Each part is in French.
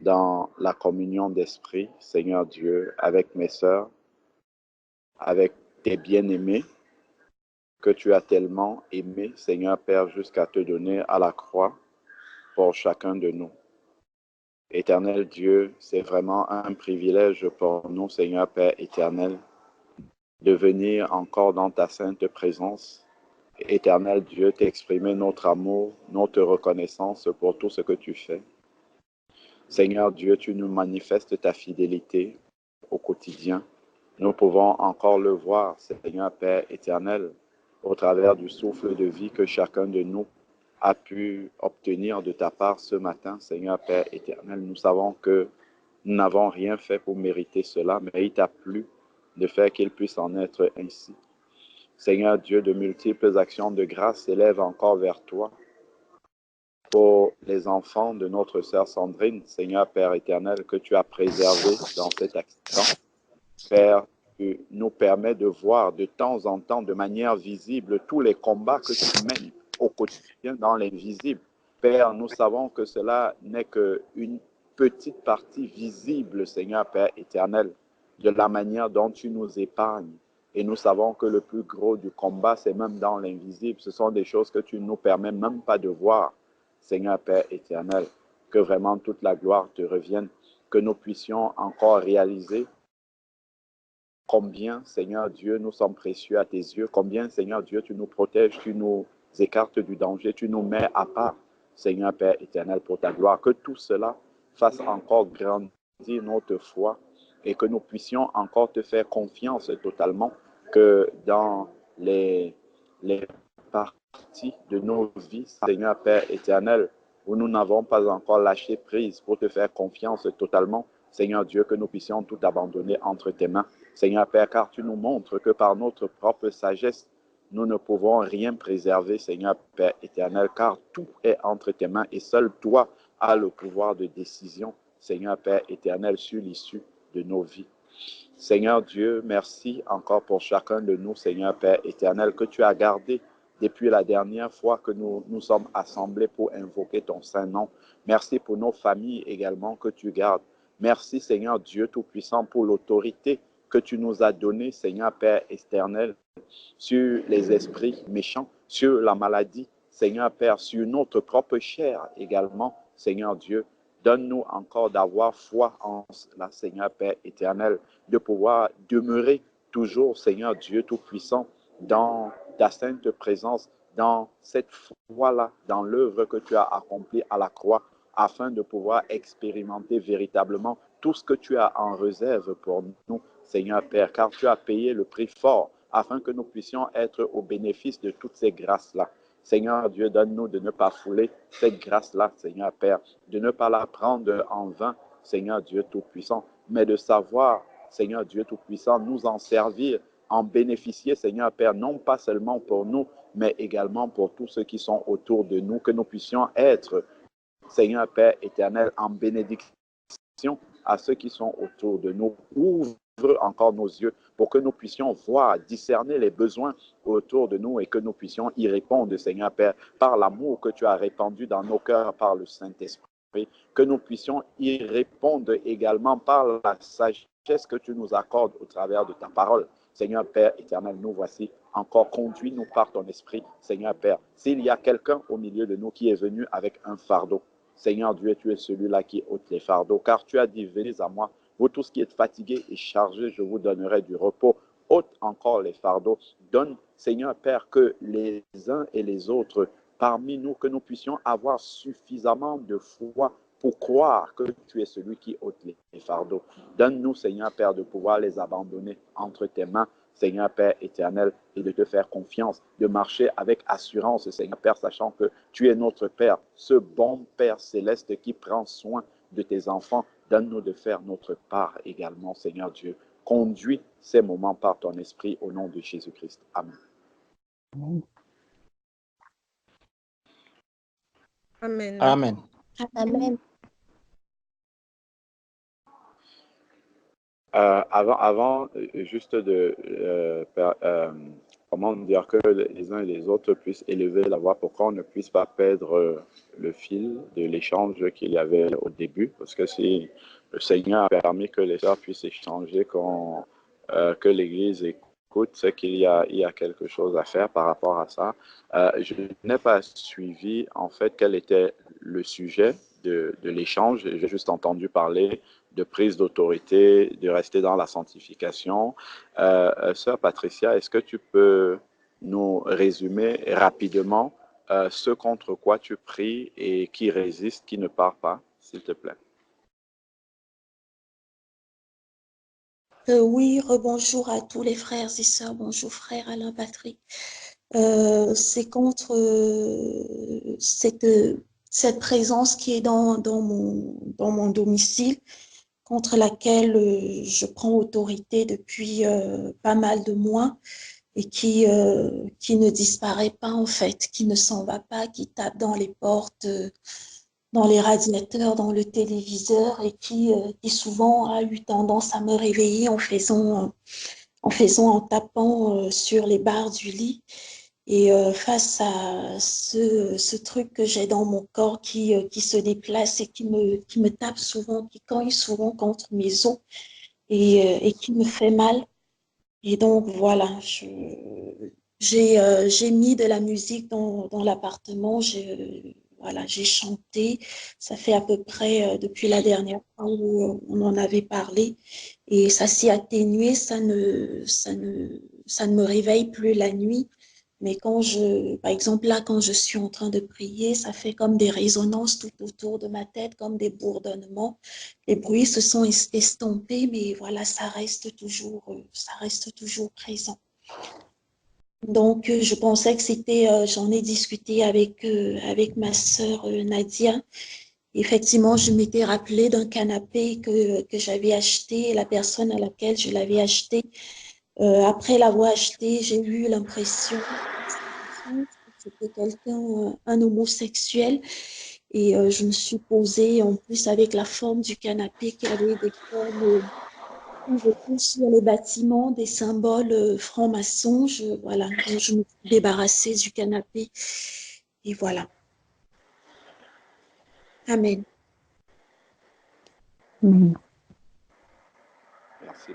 dans la communion d'esprit, Seigneur Dieu, avec mes sœurs, avec tes bien-aimés que tu as tellement aimés, Seigneur Père, jusqu'à te donner à la croix pour chacun de nous. Éternel Dieu, c'est vraiment un privilège pour nous, Seigneur Père éternel, de venir encore dans ta sainte présence. Éternel Dieu, t'exprimer notre amour, notre reconnaissance pour tout ce que tu fais. Seigneur Dieu, tu nous manifestes ta fidélité au quotidien. Nous pouvons encore le voir, Seigneur Père éternel, au travers du souffle de vie que chacun de nous a pu obtenir de ta part ce matin, Seigneur Père éternel. Nous savons que nous n'avons rien fait pour mériter cela, mais il t'a plu de faire qu'il puisse en être ainsi. Seigneur Dieu, de multiples actions de grâce s'élèvent encore vers toi pour les enfants de notre sœur Sandrine, Seigneur Père éternel, que tu as préservé dans cet accident. Père, tu nous permets de voir de temps en temps, de manière visible, tous les combats que tu mènes au quotidien dans l'invisible. Père, nous savons que cela n'est qu'une petite partie visible, Seigneur Père éternel, de la manière dont tu nous épargnes. Et nous savons que le plus gros du combat, c'est même dans l'invisible. Ce sont des choses que tu ne nous permets même pas de voir, Seigneur Père éternel. Que vraiment toute la gloire te revienne, que nous puissions encore réaliser combien, Seigneur Dieu, nous sommes précieux à tes yeux, combien, Seigneur Dieu, tu nous protèges, tu nous écartes du danger, tu nous mets à part, Seigneur Père éternel, pour ta gloire. Que tout cela fasse encore grandir notre foi et que nous puissions encore te faire confiance totalement, que dans les parties de nos vies, Seigneur Père éternel, où nous n'avons pas encore lâché prise pour te faire confiance totalement, Seigneur Dieu, que nous puissions tout abandonner entre tes mains. Seigneur Père, car tu nous montres que par notre propre sagesse, nous ne pouvons rien préserver, Seigneur Père éternel, car tout est entre tes mains et seul toi as le pouvoir de décision, Seigneur Père éternel, sur l'issue de nos vies. Seigneur Dieu, merci encore pour chacun de nous, Seigneur Père éternel, que tu as gardé depuis la dernière fois que nous nous sommes assemblés pour invoquer ton Saint-Nom. Merci pour nos familles également que tu gardes. Merci, Seigneur Dieu Tout-Puissant, pour l'autorité que tu nous as donnée, Seigneur Père éternel, sur les esprits méchants, sur la maladie, Seigneur Père, sur notre propre chair également, Seigneur Dieu. Donne-nous encore d'avoir foi en cela, Seigneur Père éternel, de pouvoir demeurer toujours, Seigneur Dieu Tout-Puissant, dans ta sainte présence, dans cette foi-là, dans l'œuvre que tu as accomplie à la croix, afin de pouvoir expérimenter véritablement tout ce que tu as en réserve pour nous, Seigneur Père, car tu as payé le prix fort afin que nous puissions être au bénéfice de toutes ces grâces-là. Seigneur Dieu, donne-nous de ne pas fouler cette grâce-là, Seigneur Père, de ne pas la prendre en vain, Seigneur Dieu Tout-Puissant, mais de savoir, Seigneur Dieu Tout-Puissant, nous en servir, en bénéficier, Seigneur Père, non pas seulement pour nous, mais également pour tous ceux qui sont autour de nous, que nous puissions être, Seigneur Père éternel, en bénédiction à ceux qui sont autour de nous. Ouvre encore nos yeux pour que nous puissions voir, discerner les besoins autour de nous et que nous puissions y répondre, Seigneur Père, par l'amour que tu as répandu dans nos cœurs par le Saint-Esprit, que nous puissions y répondre également par la sagesse que tu nous accordes au travers de ta parole. Seigneur Père éternel, nous voici encore, conduis-nous par ton esprit, Seigneur Père. S'il y a quelqu'un au milieu de nous qui est venu avec un fardeau, Seigneur Dieu, tu es celui-là qui ôte les fardeaux, car tu as dit, venez à moi, vous tous qui êtes fatigués et chargés, je vous donnerai du repos. Ôte encore les fardeaux. Donne, Seigneur Père, que les uns et les autres parmi nous, que nous puissions avoir suffisamment de foi pour croire que tu es celui qui ôte les fardeaux. Donne-nous, Seigneur Père, de pouvoir les abandonner entre tes mains, Seigneur Père éternel, et de te faire confiance, de marcher avec assurance, Seigneur Père, sachant que tu es notre Père, ce bon Père céleste qui prend soin de tes enfants. Donne-nous de faire notre part également, Seigneur Dieu. Conduis ces moments par ton esprit au nom de Jésus-Christ. Amen. Amen. Amen. Amen. Avant juste de comment dire, que les uns et les autres puissent élever la voix pour qu'on ne puisse pas perdre le fil de l'échange qu'il y avait au début. Parce que si le Seigneur a permis que les sœurs puissent échanger, que l'Église écoute, c'est il y a quelque chose à faire par rapport à ça. Je n'ai pas suivi, en fait, quel était le sujet de l'échange. J'ai juste entendu parler de prise d'autorité, de rester dans la sanctification. Sœur Patricia, est-ce que tu peux nous résumer rapidement ce contre quoi tu pries et qui résiste, qui ne part pas, s'il te plaît? Oui, rebonjour à tous les frères et sœurs. Bonjour frère Alain Patrick. C'est contre cette présence qui est dans mon domicile, contre laquelle je prends autorité depuis pas mal de mois et qui ne disparaît pas en fait, qui ne s'en va pas, qui tape dans les portes, dans les radiateurs, dans le téléviseur et qui souvent a eu tendance à me réveiller en tapant sur les barres du lit. Et face à ce truc que j'ai dans mon corps qui se déplace et qui me tape souvent, qui cogne souvent contre mes os et qui me fait mal. Et donc, voilà, j'ai mis de la musique dans l'appartement. Voilà, j'ai chanté. Ça fait à peu près depuis la dernière fois où on en avait parlé. Et ça s'est atténué. Ça ne me réveille plus la nuit. Mais par exemple, là, quand je suis en train de prier, ça fait comme des résonances tout autour de ma tête, comme des bourdonnements. Les bruits se sont estompés, mais voilà, ça reste toujours présent. Donc, je pensais que j'en ai discuté avec ma sœur Nadia. Effectivement, je m'étais rappelé d'un canapé que j'avais acheté et la personne à laquelle je l'avais acheté. Après l'avoir acheté, j'ai eu l'impression que c'était un homosexuel. Et je me suis posée, en plus, avec la forme du canapé qui avait des formes, quand je touche sur les bâtiments, des symboles francs-maçons. Voilà, donc je me suis débarrassée du canapé. Et voilà. Amen. Merci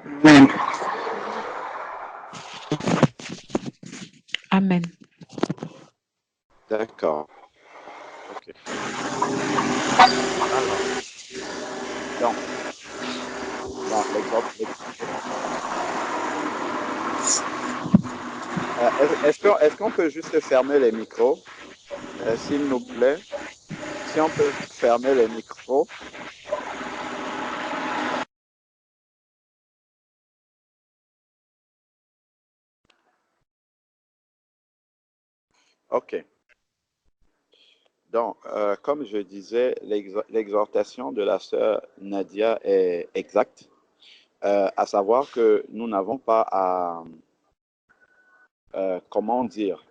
beaucoup. Amen. D'accord. OK. Alors, dans est-ce qu'on peut juste fermer les micros, s'il nous plaît? Si on peut fermer les micros. OK. Donc, comme je disais, l'exhortation de la sœur Nadia est exacte, à savoir que nous n'avons pas à, comment dire,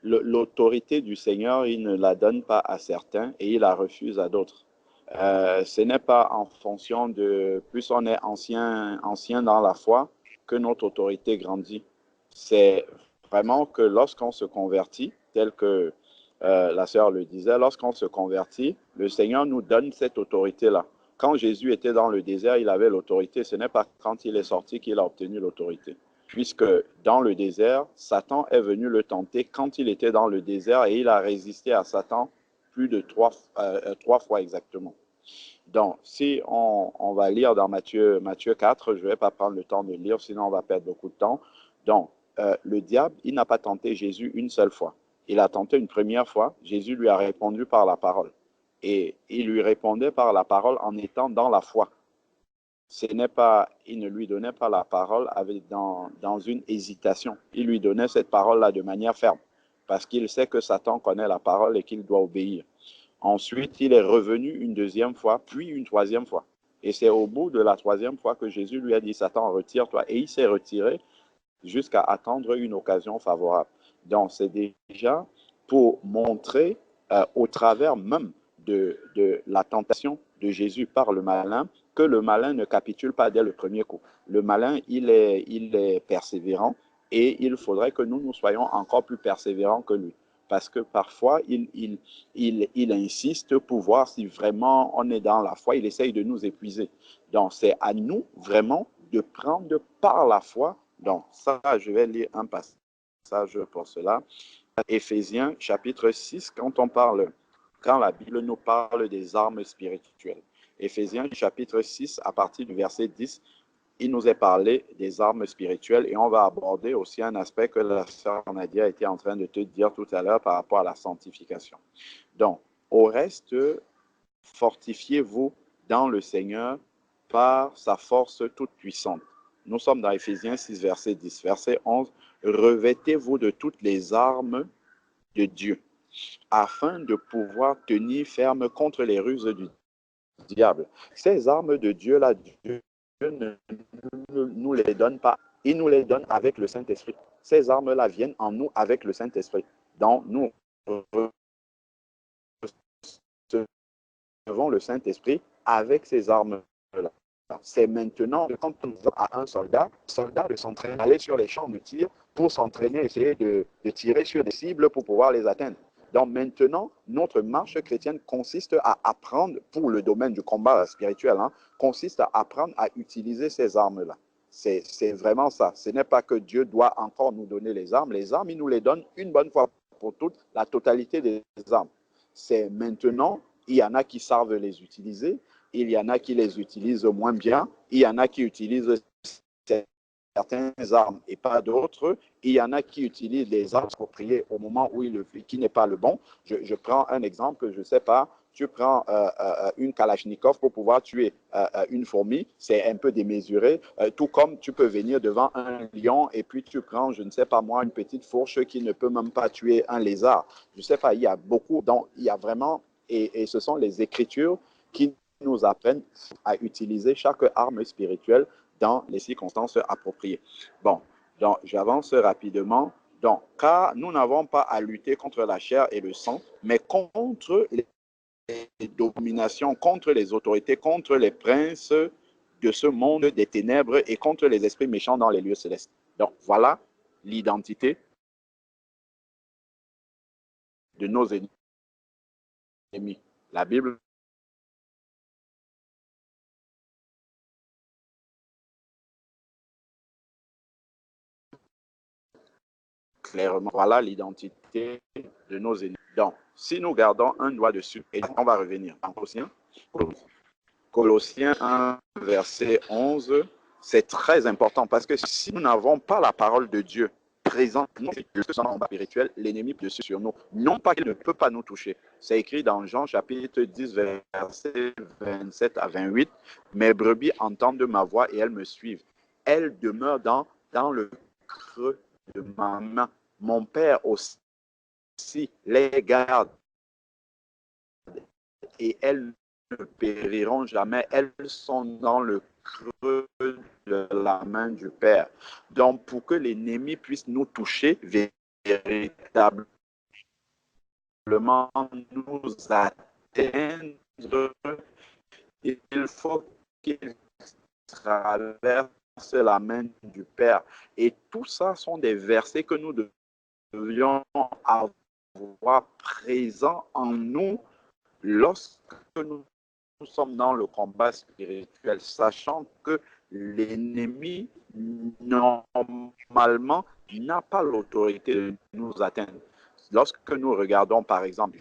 l'autorité du Seigneur, il ne la donne pas à certains et il la refuse à d'autres. Ce n'est pas en fonction de plus on est ancien dans la foi que notre autorité grandit. C'est vraiment que lorsqu'on se convertit, tel que la sœur le disait, lorsqu'on se convertit, le Seigneur nous donne cette autorité-là. Quand Jésus était dans le désert, il avait l'autorité. Ce n'est pas quand il est sorti qu'il a obtenu l'autorité. Puisque dans le désert, Satan est venu le tenter quand il était dans le désert et il a résisté à Satan plus de trois fois exactement. Donc, si on va lire dans Matthieu 4, je ne vais pas prendre le temps de lire, sinon on va perdre beaucoup de temps. Donc, le diable, il n'a pas tenté Jésus une seule fois. Il a tenté une première fois, Jésus lui a répondu par la parole. Et il lui répondait par la parole en étant dans la foi. Il ne lui donnait pas la parole dans une hésitation. Il lui donnait cette parole-là de manière ferme, parce qu'il sait que Satan connaît la parole et qu'il doit obéir. Ensuite, il est revenu une deuxième fois, puis une troisième fois. Et c'est au bout de la troisième fois que Jésus lui a dit, Satan, retire-toi. Et il s'est retiré jusqu'à attendre une occasion favorable. Donc, c'est déjà pour montrer au travers même de la tentation de Jésus par le malin, que le malin ne capitule pas dès le premier coup. Le malin, il est persévérant Et il faudrait que nous soyons encore plus persévérants que lui. Parce que parfois, il insiste pour voir si vraiment on est dans la foi. Il essaye de nous épuiser. Donc, c'est à nous vraiment de prendre par la foi. Donc, ça, je vais lire un passage pour cela. Éphésiens chapitre 6, quand la Bible nous parle des armes spirituelles. Éphésiens chapitre 6, à partir du verset 10, il nous est parlé des armes spirituelles et on va aborder aussi un aspect que la sœur Nadia était en train de te dire tout à l'heure par rapport à la sanctification. Donc, au reste, fortifiez-vous dans le Seigneur par sa force toute puissante. Nous sommes dans Éphésiens 6, verset 10. Verset 11, revêtez-vous de toutes les armes de Dieu, afin de pouvoir tenir ferme contre les ruses du diable. Ces armes de Dieu-là, Dieu ne nous les donne pas. Il nous les donne avec le Saint-Esprit. Ces armes-là viennent en nous avec le Saint-Esprit. Donc, nous recevons le Saint-Esprit avec ces armes-là. C'est maintenant que quand on dit à un soldat de s'entraîner, aller sur les champs de tir pour s'entraîner, essayer de tirer sur des cibles pour pouvoir les atteindre. Donc maintenant, notre marche chrétienne consiste à apprendre, pour le domaine du combat spirituel, consiste à apprendre à utiliser ces armes-là. C'est vraiment ça. Ce n'est pas que Dieu doit encore nous donner les armes. Les armes, il nous les donne une bonne fois pour toutes, la totalité des armes. C'est maintenant, il y en a qui savent les utiliser, il y en a qui les utilisent moins bien, il y en a qui utilisent certaines armes et pas d'autres. Il y en a qui utilisent les armes appropriées au moment où qui n'est pas le bon. Je prends un exemple, je ne sais pas, tu prends une Kalachnikov pour pouvoir tuer une fourmi, c'est un peu démesuré, tout comme tu peux venir devant un lion et puis tu prends, je ne sais pas moi, une petite fourche qui ne peut même pas tuer un lézard. Je ne sais pas, il y a beaucoup, donc il y a vraiment, et ce sont les Écritures qui nous apprennent à utiliser chaque arme spirituelle dans les circonstances appropriées. Bon, donc j'avance rapidement. Donc, car nous n'avons pas à lutter contre la chair et le sang, mais contre les dominations, contre les autorités, contre les princes de ce monde des ténèbres et contre les esprits méchants dans les lieux célestes. Donc, voilà l'identité de nos ennemis. La Bible clairement, voilà l'identité de nos ennemis. Donc, si nous gardons un doigt dessus, et on va revenir en Colossiens 1, verset 11, c'est très important parce que si nous n'avons pas la parole de Dieu présente, nous, en combat spirituel, l'ennemi peut dessus sur nous. Non pas qu'il ne peut pas nous toucher. C'est écrit dans Jean chapitre 10, verset 27 à 28. Mes brebis entendent ma voix et elles me suivent. Elles demeurent dans le creux de ma main. Mon Père aussi les garde et elles ne périront jamais. Elles sont dans le creux de la main du Père. Donc, pour que l'ennemi puisse nous toucher véritablement, nous atteindre, il faut qu'il traverse la main du Père. Et tout ça sont des versets que nous devions avoir présents en nous lorsque nous sommes dans le combat spirituel, sachant que l'ennemi, normalement, n'a pas l'autorité de nous atteindre. Lorsque nous regardons, par exemple,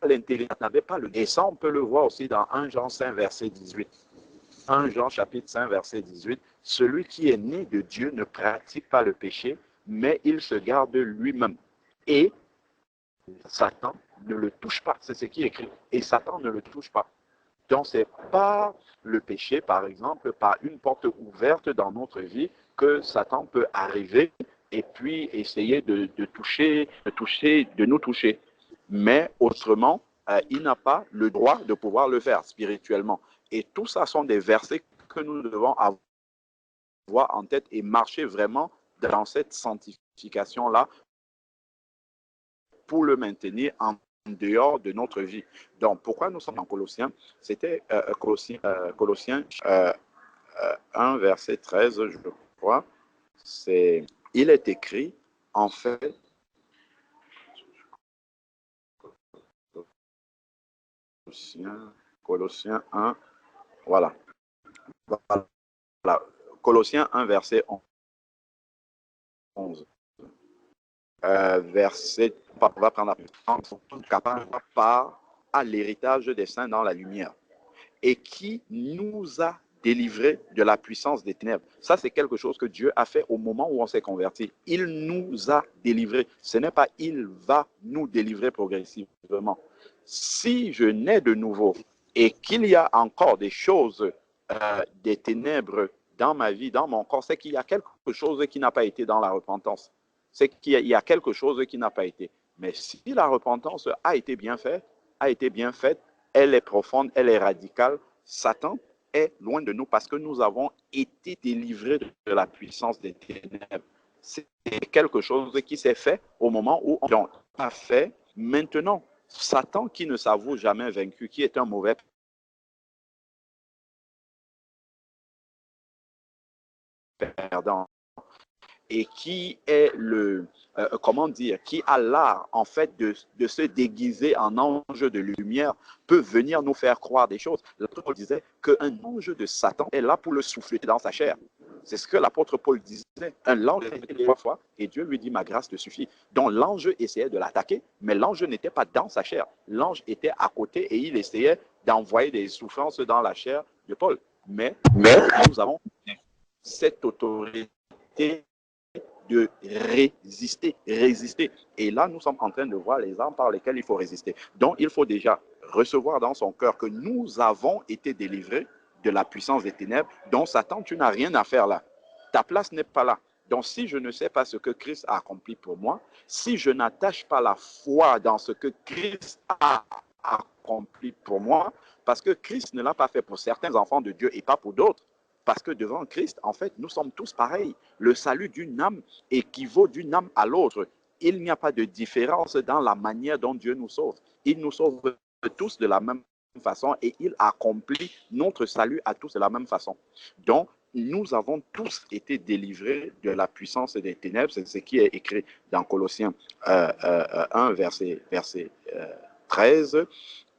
l'intelligence n'avait pas le... Et ça, on peut le voir aussi dans 1 Jean 5, verset 18. 1 Jean chapitre 5, verset 18. Celui qui est né de Dieu ne pratique pas le péché, mais il se garde lui-même. Et Satan ne le touche pas. C'est ce qui est écrit. Et Satan ne le touche pas. Donc, c'est par le péché, par exemple, par une porte ouverte dans notre vie, que Satan peut arriver et puis essayer de nous toucher. Mais autrement, il n'a pas le droit de pouvoir le faire spirituellement. Et tout ça sont des versets que nous devons avoir en tête et marcher vraiment dans cette sanctification-là pour le maintenir en dehors de notre vie. Donc, pourquoi nous sommes en Colossiens? C'était Colossiens 1, verset 13, je crois, il est écrit, en fait, Colossiens 1, voilà. Colossiens 1, verset 11. Verset, on va prendre la part à l'héritage des saints dans la lumière, et qui nous a délivrés de la puissance des ténèbres. Ça, c'est quelque chose que Dieu a fait au moment où on s'est converti. Il nous a délivrés. Ce n'est pas il va nous délivrer progressivement. Si je nais de nouveau et qu'il y a encore des choses, des ténèbres dans ma vie, dans mon corps, c'est qu'il y a quelque chose qui n'a pas été dans la repentance. C'est qu'il y a quelque chose qui n'a pas été. Mais si la repentance a été bien faite, elle est profonde, elle est radicale, Satan est loin de nous parce que nous avons été délivrés de la puissance des ténèbres. C'est quelque chose qui s'est fait au moment où on l'a fait. Maintenant, Satan qui ne s'avoue jamais vaincu, qui est un mauvais perdant, et qui est qui a l'art en fait de se déguiser en ange de lumière, peut venir nous faire croire des choses. L'apôtre Paul disait qu'un ange de Satan est là pour le souffler dans sa chair. C'est ce que l'apôtre Paul disait. Un ange était 3 fois et Dieu lui dit ma grâce te suffit. Donc l'ange essayait de l'attaquer, mais l'ange n'était pas dans sa chair. L'ange était à côté et il essayait d'envoyer des souffrances dans la chair de Paul. Mais nous avons cette autorité de résister. Et là, nous sommes en train de voir les armes par lesquelles il faut résister. Donc, il faut déjà recevoir dans son cœur que nous avons été délivrés de la puissance des ténèbres. Donc, Satan, tu n'as rien à faire là. Ta place n'est pas là. Donc, si je ne sais pas ce que Christ a accompli pour moi, si je n'attache pas la foi dans ce que Christ a accompli pour moi, parce que Christ ne l'a pas fait pour certains enfants de Dieu et pas pour d'autres, parce que devant Christ, en fait, nous sommes tous pareils. Le salut d'une âme équivaut d'une âme à l'autre. Il n'y a pas de différence dans la manière dont Dieu nous sauve. Il nous sauve tous de la même façon et il accomplit notre salut à tous de la même façon. Donc, nous avons tous été délivrés de la puissance des ténèbres. C'est ce qui est écrit dans Colossiens 1, verset 13.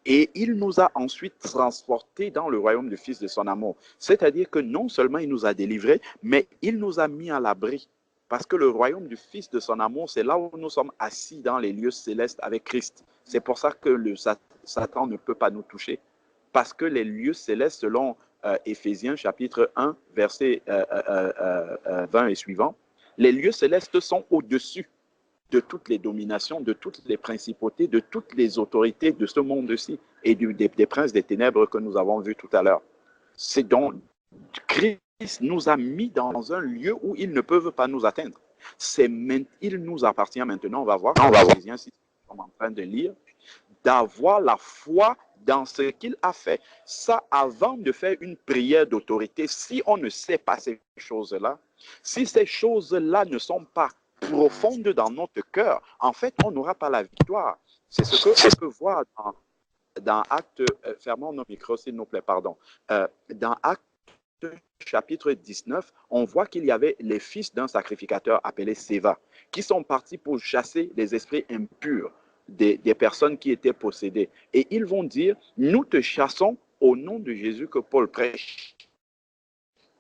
Et il nous a ensuite transportés dans le royaume du Fils de son amour. C'est-à-dire que non seulement il nous a délivrés, mais il nous a mis à l'abri. Parce que le royaume du Fils de son amour, c'est là où nous sommes assis dans les lieux célestes avec Christ. C'est pour ça que Satan ne peut pas nous toucher. Parce que les lieux célestes, selon Éphésiens chapitre 1, verset 20 et suivant, les lieux célestes sont au-dessus de toutes les dominations, de toutes les principautés, de toutes les autorités de ce monde-ci et des princes des ténèbres que nous avons vus tout à l'heure. C'est donc Christ nous a mis dans un lieu où ils ne peuvent pas nous atteindre. Il nous appartient maintenant, on va voir, Éphésiens 6, nous sommes en train de lire, d'avoir la foi dans ce qu'il a fait. Ça, avant de faire une prière d'autorité, si on ne sait pas ces choses-là, si ces choses-là ne sont pas profonde dans notre cœur, en fait, on n'aura pas la victoire. C'est ce qu'on peut voir dans Actes, fermons nos micros s'il nous plaît, pardon. Dans Actes chapitre 19, on voit qu'il y avait les fils d'un sacrificateur appelé Séva, qui sont partis pour chasser les esprits impurs des personnes qui étaient possédées. Et ils vont dire, nous te chassons au nom de Jésus que Paul prêche.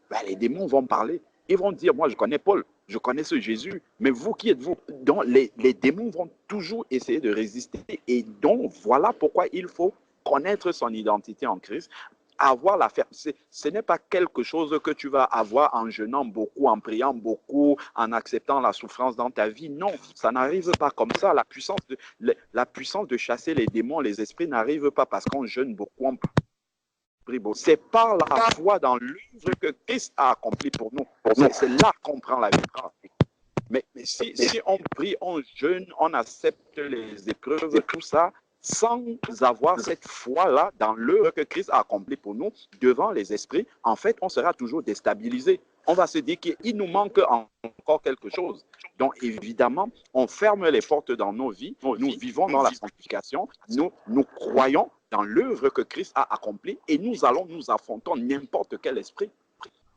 Ben, les démons vont parler. Ils vont dire, moi je connais Paul, je connais ce Jésus, mais vous, qui êtes-vous? Donc les démons vont toujours essayer de résister. Et donc voilà pourquoi il faut connaître son identité en Christ, avoir la ferme. Ce n'est pas quelque chose que tu vas avoir en jeûnant beaucoup, en priant beaucoup, en acceptant la souffrance dans ta vie. Non, ça n'arrive pas comme ça. La puissance de chasser les démons, les esprits n'arrive pas parce qu'on jeûne beaucoup, on prie beaucoup. C'est par la foi dans l'œuvre que Christ a accompli pour nous. C'est là qu'on prend la victoire. Mais si on prie, on jeûne, on accepte les épreuves, tout ça, sans avoir cette foi-là dans l'œuvre que Christ a accompli pour nous devant les esprits, en fait, on sera toujours déstabilisé. On va se dire qu'il nous manque encore quelque chose. Donc, évidemment, on ferme les portes dans nos vies. Nous vivons dans la sanctification. Nous croyons dans l'œuvre que Christ a accomplie et nous allons nous affronter n'importe quel esprit.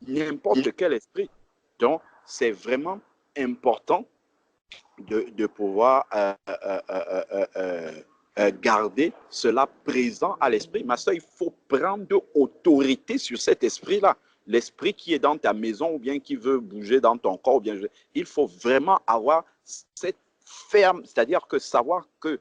n'importe quel esprit. Donc, c'est vraiment important de pouvoir garder cela présent à l'esprit. Mais ça, il faut prendre autorité sur cet esprit-là. L'esprit qui est dans ta maison ou bien qui veut bouger dans ton corps, ou bien, il faut vraiment avoir cette ferme, c'est-à-dire que savoir que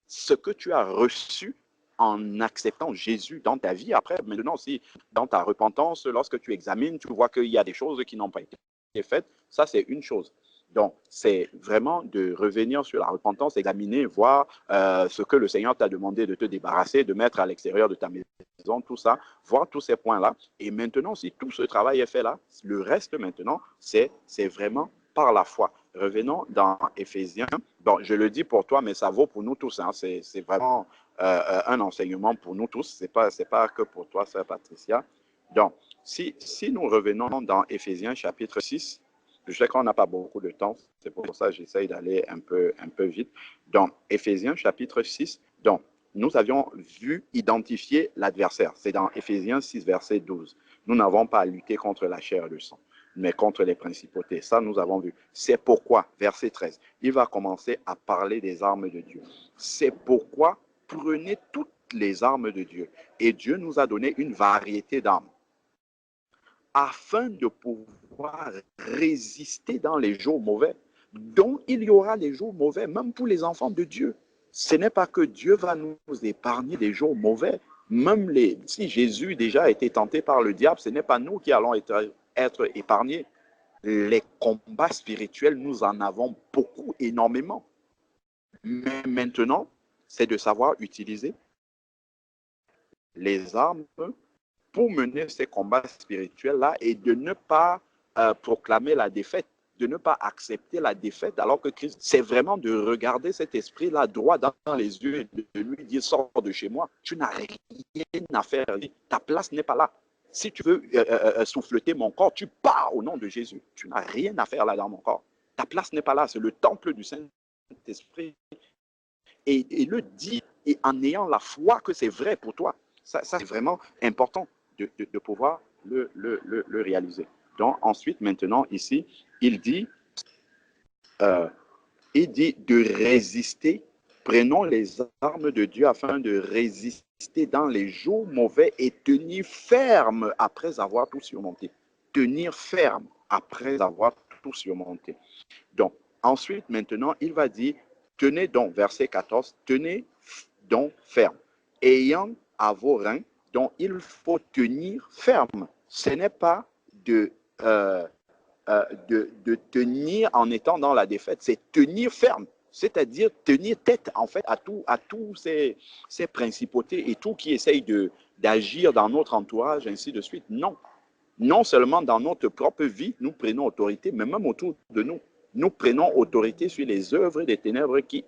ce que tu as reçu en acceptant Jésus dans ta vie, après, maintenant aussi, dans ta repentance, lorsque tu examines, tu vois qu'il y a des choses qui n'ont pas été faites, ça c'est une chose. Donc, c'est vraiment de revenir sur la repentance, examiner, voir ce que le Seigneur t'a demandé de te débarrasser, de mettre à l'extérieur de ta maison, tout ça, voir tous ces points-là. Et maintenant, si tout ce travail est fait là, le reste maintenant, c'est vraiment par la foi. Revenons dans Éphésiens. Bon, je le dis pour toi, mais ça vaut pour nous tous. Hein. C'est vraiment un enseignement pour nous tous. C'est pas que pour toi, sœur Patricia. Donc, si nous revenons dans Éphésiens chapitre 6, je sais qu'on n'a pas beaucoup de temps, c'est pour ça que j'essaye d'aller un peu vite. Donc, Éphésiens chapitre 6, donc, nous avions vu identifier l'adversaire. C'est dans Éphésiens 6, verset 12. Nous n'avons pas à lutter contre la chair et le sang, mais contre les principautés. Ça, nous avons vu. C'est pourquoi, verset 13, il va commencer à parler des armes de Dieu. C'est pourquoi prenez toutes les armes de Dieu. Et Dieu nous a donné une variété d'armes afin de pouvoir résister dans les jours mauvais. Donc, il y aura les jours mauvais, même pour les enfants de Dieu. Ce n'est pas que Dieu va nous épargner des jours mauvais. Même si Jésus déjà a été tenté par le diable, ce n'est pas nous qui allons être épargnés. Les combats spirituels, nous en avons beaucoup, énormément. Mais maintenant, c'est de savoir utiliser les armes pour mener ces combats spirituels-là et de ne pas proclamer la défaite, de ne pas accepter la défaite, alors que Christ, c'est vraiment de regarder cet esprit-là droit dans les yeux et de lui dire, sors de chez moi, tu n'as rien à faire, ta place n'est pas là. Si tu veux souffleter mon corps, tu pars au nom de Jésus. Tu n'as rien à faire là dans mon corps. Ta place n'est pas là, c'est le temple du Saint-Esprit. Et le dire et en ayant la foi que c'est vrai pour toi. Ça c'est vraiment important de pouvoir le réaliser. Donc, ensuite, maintenant, ici, il dit de résister. Prenons les armes de Dieu afin de résister dans les jours mauvais et tenir ferme après avoir tout surmonté. Tenir ferme après avoir tout surmonté. Donc, ensuite, maintenant, il va dire, tenez donc, verset 14, tenez donc ferme, ayant à vos reins, dont il faut tenir ferme. Ce n'est pas de tenir en étant dans la défaite, c'est tenir ferme, c'est-à-dire tenir tête en fait à tous ces principautés et tout qui essaye d'agir dans notre entourage, ainsi de suite. Non. Non seulement dans notre propre vie, nous prenons autorité, mais même autour de nous. Nous prenons autorité sur les œuvres des ténèbres qui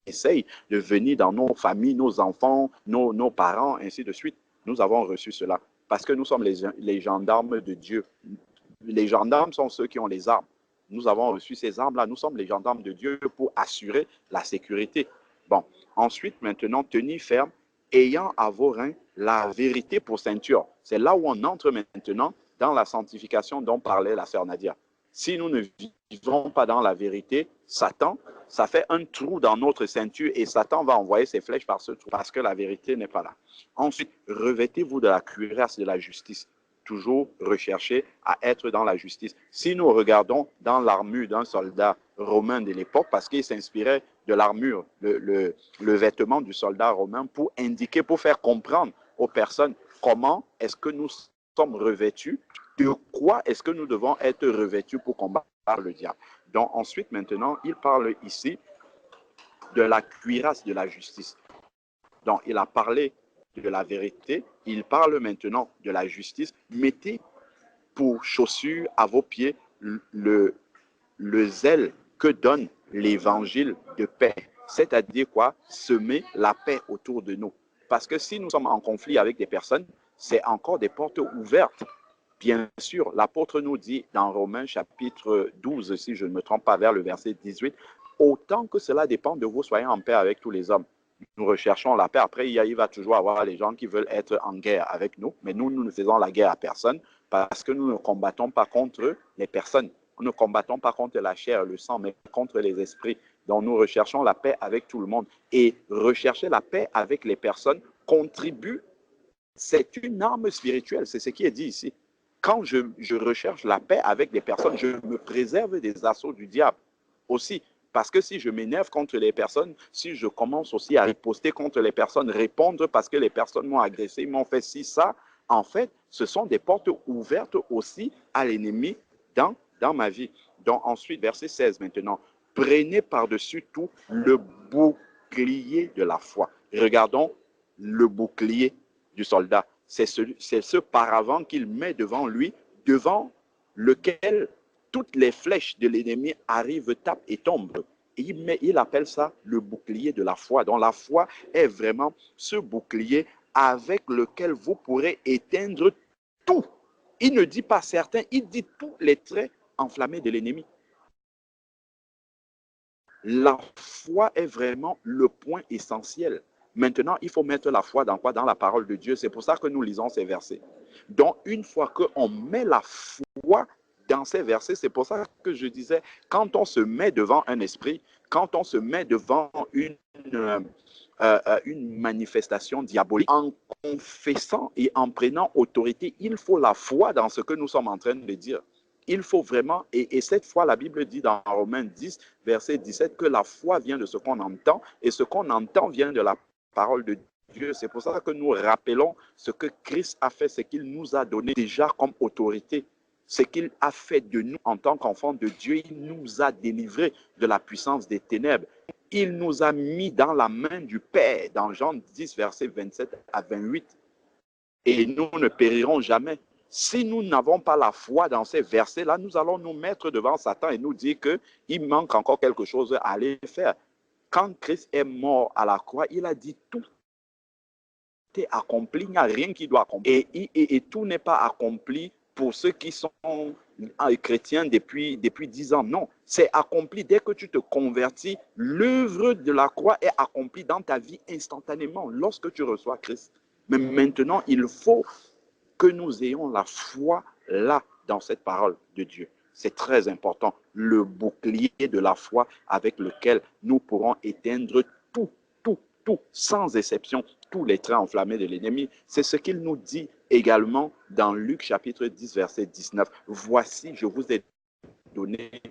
essayent de venir dans nos familles, nos enfants, nos parents, ainsi de suite. Nous avons reçu cela parce que nous sommes les gendarmes de Dieu. Les gendarmes sont ceux qui ont les armes. Nous avons reçu ces armes-là. Nous sommes les gendarmes de Dieu pour assurer la sécurité. Bon, ensuite, maintenant, tenez ferme, ayant à vos reins la vérité pour ceinture. C'est là où on entre maintenant dans la sanctification dont parlait la sœur Nadia. Si nous ne vivons pas dans la vérité, Satan, ça fait un trou dans notre ceinture et Satan va envoyer ses flèches par ce trou parce que la vérité n'est pas là. Ensuite, revêtez-vous de la cuirasse de la justice. Toujours rechercher à être dans la justice. Si nous regardons dans l'armure d'un soldat romain de l'époque, parce qu'il s'inspirait de l'armure, le vêtement du soldat romain pour indiquer, pour faire comprendre aux personnes comment est-ce que nous sommes revêtus, de quoi est-ce que nous devons être revêtus pour combattre le diable. Donc ensuite, maintenant, il parle ici de la cuirasse de la justice. Donc il a parlé de la vérité, il parle maintenant de la justice. Mettez pour chaussure à vos pieds le zèle que donne l'évangile de paix. C'est-à-dire quoi? Semer la paix autour de nous. Parce que si nous sommes en conflit avec des personnes, c'est encore des portes ouvertes. Bien sûr, l'apôtre nous dit dans Romains chapitre 12, si je ne me trompe pas, vers le verset 18, autant que cela dépend de vous, soyez en paix avec tous les hommes. nous recherchons la paix. Après, il va toujours avoir les gens qui veulent être en guerre avec nous, mais nous ne faisons la guerre à personne parce que nous ne combattons pas contre les personnes. Nous ne combattons pas contre la chair, le sang, mais contre les esprits. Donc, nous recherchons la paix avec tout le monde. Et rechercher la paix avec les personnes contribue, c'est une arme spirituelle, c'est ce qui est dit ici. Quand je recherche la paix avec les personnes, je me préserve des assauts du diable aussi. Parce que si je m'énerve contre les personnes, si je commence aussi à riposter contre les personnes, répondre parce que les personnes m'ont agressé, m'ont fait ci, ça, en fait, ce sont des portes ouvertes aussi à l'ennemi dans ma vie. Donc ensuite, verset 16 maintenant. Prenez par-dessus tout le bouclier de la foi. Regardons le bouclier du soldat. C'est ce paravent qu'il met devant lui, devant lequel toutes les flèches de l'ennemi arrivent, tapent et tombent. Et il appelle ça le bouclier de la foi. Donc la foi est vraiment ce bouclier avec lequel vous pourrez éteindre tout. Il ne dit pas certains, il dit tous les traits enflammés de l'ennemi. La foi est vraiment le point essentiel. Maintenant, il faut mettre la foi dans quoi? Dans la parole de Dieu. C'est pour ça que nous lisons ces versets. Donc, une fois qu'on met la foi dans ces versets, c'est pour ça que je disais, quand on se met devant un esprit, quand on se met devant une manifestation diabolique, en confessant et en prenant autorité, il faut la foi dans ce que nous sommes en train de dire. Il faut vraiment, et cette fois, la Bible dit dans Romains 10, verset 17, que la foi vient de ce qu'on entend, et ce qu'on entend vient de la parole de Dieu. C'est pour ça que nous rappelons ce que Christ a fait, ce qu'il nous a donné déjà comme autorité, ce qu'il a fait de nous en tant qu'enfants de Dieu. Il nous a délivrés de la puissance des ténèbres. Il nous a mis dans la main du Père, dans Jean 10, verset 27 à 28. Et nous ne périrons jamais. Si nous n'avons pas la foi dans ces versets-là, nous allons nous mettre devant Satan et nous dire qu'il manque encore quelque chose à aller faire. Quand Christ est mort à la croix, il a dit tout est accompli, il n'y a rien qui doit accomplir. Et tout n'est pas accompli pour ceux qui sont chrétiens depuis 10 ans. Non, c'est accompli dès que tu te convertis. L'œuvre de la croix est accomplie dans ta vie instantanément lorsque tu reçois Christ. Mais maintenant, il faut que nous ayons la foi là, dans cette parole de Dieu. C'est très important. Le bouclier de la foi avec lequel nous pourrons éteindre tout, sans exception, tous les traits enflammés de l'ennemi. C'est ce qu'il nous dit également dans Luc chapitre 10, verset 19. Voici, je vous ai donné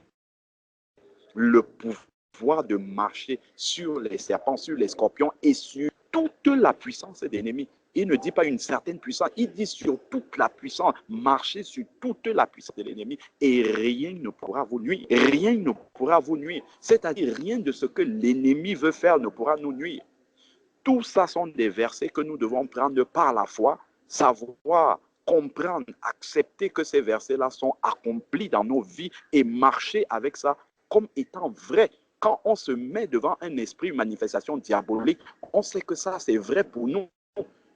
le pouvoir de marcher sur les serpents, sur les scorpions et sur toute la puissance de l'ennemi. Il ne dit pas une certaine puissance, il dit sur toute la puissance, marcher sur toute la puissance de l'ennemi et rien ne pourra vous nuire. Rien ne pourra vous nuire. C'est-à-dire rien de ce que l'ennemi veut faire ne pourra nous nuire. Tout ça sont des versets que nous devons prendre par la foi, savoir, comprendre, accepter que ces versets-là sont accomplis dans nos vies et marcher avec ça comme étant vrai. Quand on se met devant un esprit, une manifestation diabolique, on sait que ça, c'est vrai pour nous.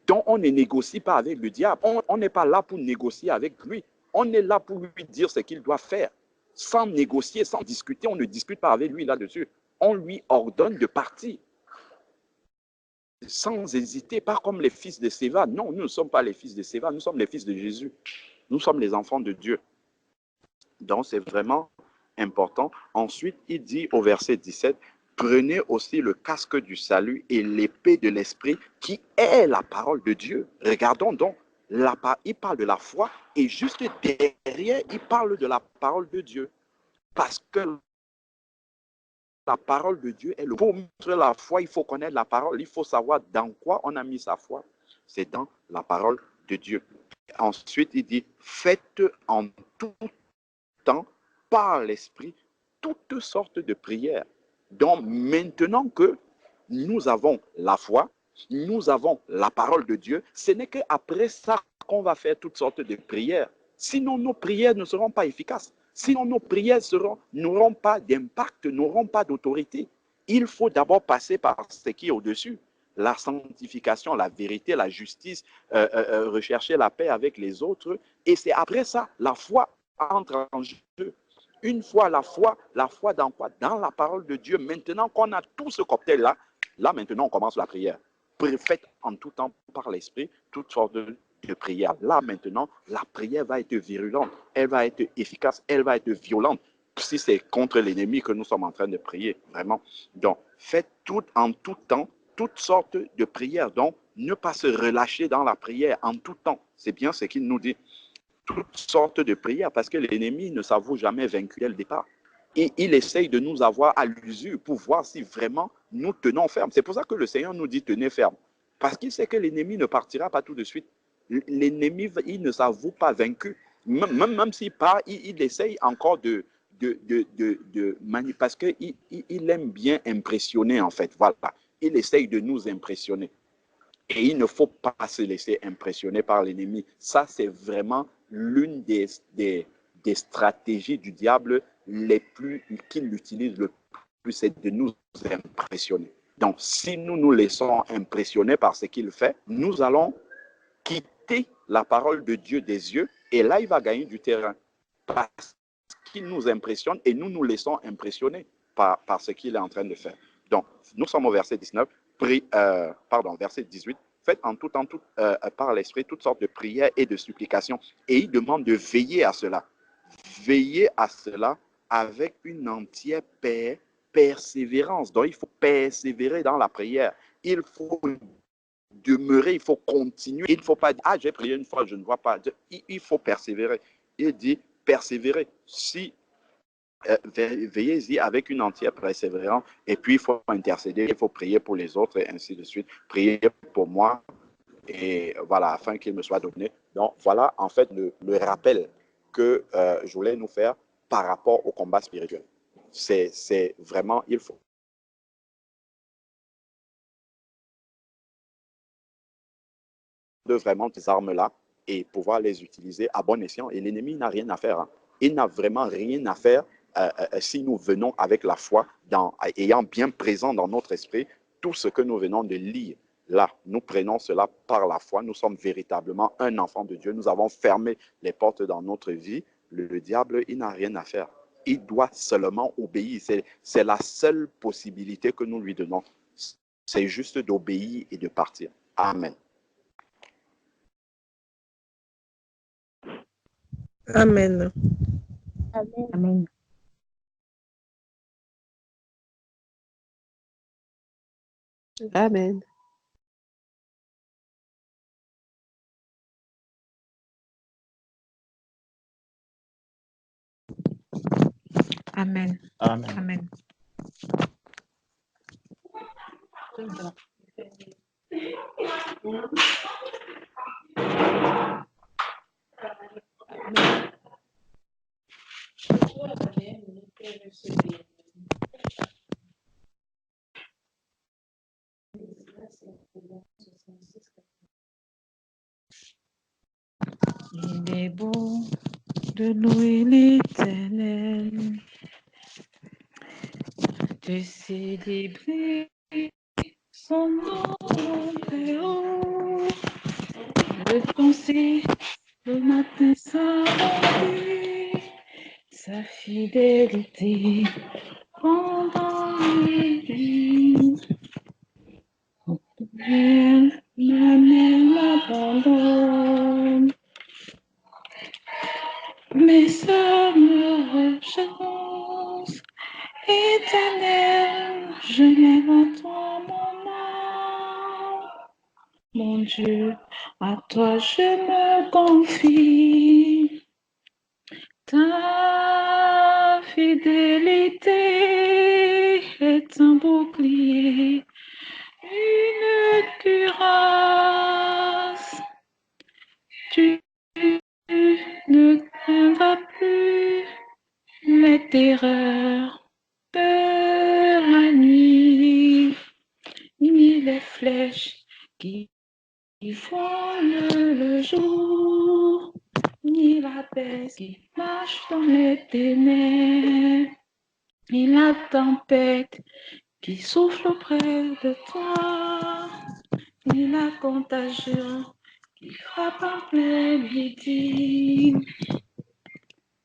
Donc, on ne négocie pas avec le diable. On n'est pas là pour négocier avec lui. On est là pour lui dire ce qu'il doit faire. Sans négocier, sans discuter, on ne discute pas avec lui là-dessus. On lui ordonne de partir. Sans hésiter, pas comme les fils de Séva. Non, nous ne sommes pas les fils de Séva, nous sommes les fils de Jésus. Nous sommes les enfants de Dieu. Donc, c'est vraiment important. Ensuite, il dit au verset 17, prenez aussi le casque du salut et l'épée de l'esprit qui est la parole de Dieu. Regardons donc, il parle de la foi et juste derrière, il parle de la parole de Dieu. Parce que la parole de Dieu est le... Pour montrer la foi, il faut connaître la parole. Il faut savoir dans quoi on a mis sa foi. C'est dans la parole de Dieu. Ensuite, il dit, faites en tout temps, par l'Esprit, toutes sortes de prières. Donc, maintenant que nous avons la foi, nous avons la parole de Dieu, ce n'est qu'après ça qu'on va faire toutes sortes de prières. Sinon, nos prières ne seront pas efficaces. Sinon, nos prières n'auront pas d'impact, n'auront pas d'autorité. Il faut d'abord passer par ce qui est au-dessus. La sanctification, la vérité, la justice, rechercher la paix avec les autres. Et c'est après ça, la foi entre en jeu. Une fois la foi dans quoi? Dans la parole de Dieu. Maintenant qu'on a tout ce cocktail-là, Là, maintenant, on commence la prière. Faites en tout temps par l'esprit toutes sortes de prières. Là, maintenant, la prière va être virulente, elle va être efficace, elle va être violente. Si c'est contre l'ennemi que nous sommes en train de prier, vraiment. Donc, faites en tout temps toutes sortes de prières. Donc, ne pas se relâcher dans la prière en tout temps. C'est bien ce qu'il nous dit. Toutes sortes de prières, parce que l'ennemi ne s'avoue jamais vaincu dès le départ. Et il essaye de nous avoir à l'usure pour voir si vraiment nous tenons ferme. C'est pour ça que le Seigneur nous dit tenez ferme. Parce qu'il sait que l'ennemi ne partira pas tout de suite. L'ennemi, il ne s'avoue pas vaincu. Même s'il part, il essaye encore parce qu'il aime bien impressionner, en fait. Voilà. Il essaye de nous impressionner. Et il ne faut pas se laisser impressionner par l'ennemi. Ça, c'est vraiment l'une des stratégies du diable qu'il utilise le plus, c'est de nous impressionner. Donc, si nous nous laissons impressionner par ce qu'il fait, nous allons quitter la parole de Dieu des yeux et là, il va gagner du terrain parce qu'il nous impressionne et nous nous laissons impressionner par ce qu'il est en train de faire. Donc, nous sommes au verset 19, verset 18. Faites en tout temps, par l'esprit, toutes sortes de prières et de supplications. Et il demande de veiller à cela. Veiller à cela avec une entière persévérance. Donc, il faut persévérer dans la prière. Il faut demeurer, il faut continuer. Il ne faut pas dire, ah, j'ai prié une fois, je ne vois pas. Il faut persévérer. Il dit, persévérer. Si veillez-y avec une entière persévérance et puis il faut intercéder, il faut prier pour les autres et ainsi de suite. Prier pour moi et voilà, afin qu'il me soit donné. Donc voilà en fait le rappel que je voulais nous faire par rapport au combat spirituel. C'est vraiment, il faut de vraiment ces armes-là et pouvoir les utiliser à bon escient. Et l'ennemi n'a rien à faire. Hein. Il n'a vraiment rien à faire si nous venons avec la foi, ayant bien présent dans notre esprit tout ce que nous venons de lire. Là, nous prenons cela par la foi. Nous sommes véritablement un enfant de Dieu. Nous avons fermé les portes dans notre vie. Le diable, il n'a rien à faire. Il doit seulement obéir. C'est la seule possibilité que nous lui donnons. C'est juste d'obéir et de partir. Amen. Amen. Amen. Amen. Amen. Amen. Amen. Il est bon de louer l'Éternel, de célébrer son nom très haut, de penser le matin sa bonté, sa fidélité pendant les nuits. Ne m'abandonne, mais ça me chance. Éternel, je lève à toi mon âme. Mon Dieu, à toi je me confie. Ta fidélité est un bouclier, une cuirasse. Tu ne craindras plus les terreurs de la nuit, ni les flèches qui volent le jour, ni la peste qui marche dans les ténèbres, ni la tempête qui souffle près de toi, ni la contagion qui frappe en plein midi.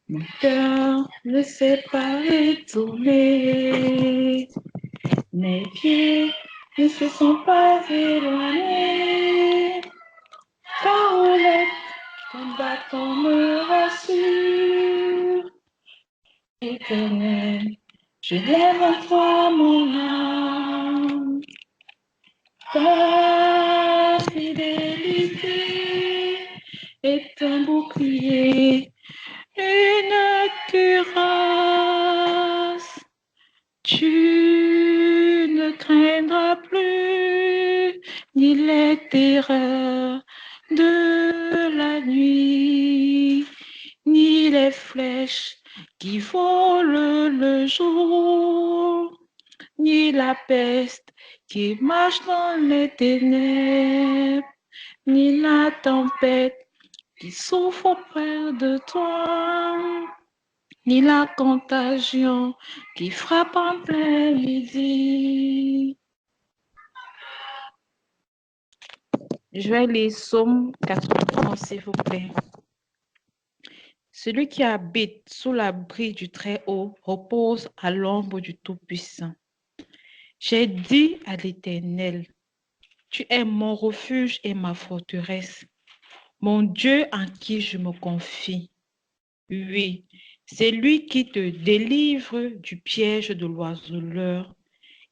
Mon cœur ne s'est pas étonné, mes pieds ne se sont pas éloignés. Ta roulette, ton bâton me rassure. Éternel, je lève à toi mon âme. Ta fidélité est un bouclier, une cuirasse. Tu ne craindras plus ni les terreurs de la nuit, ni les flèches qui volent le jour, ni la peste qui marche dans les ténèbres, ni la tempête qui souffre auprès de toi, ni la contagion qui frappe en plein midi. Je vais lire Psaume 91, s'il vous plaît. Celui qui habite sous l'abri du Très-Haut repose à l'ombre du Tout-Puissant. J'ai dit à l'Éternel, tu es mon refuge et ma forteresse, mon Dieu en qui je me confie. Oui, c'est lui qui te délivre du piège de l'oiseleur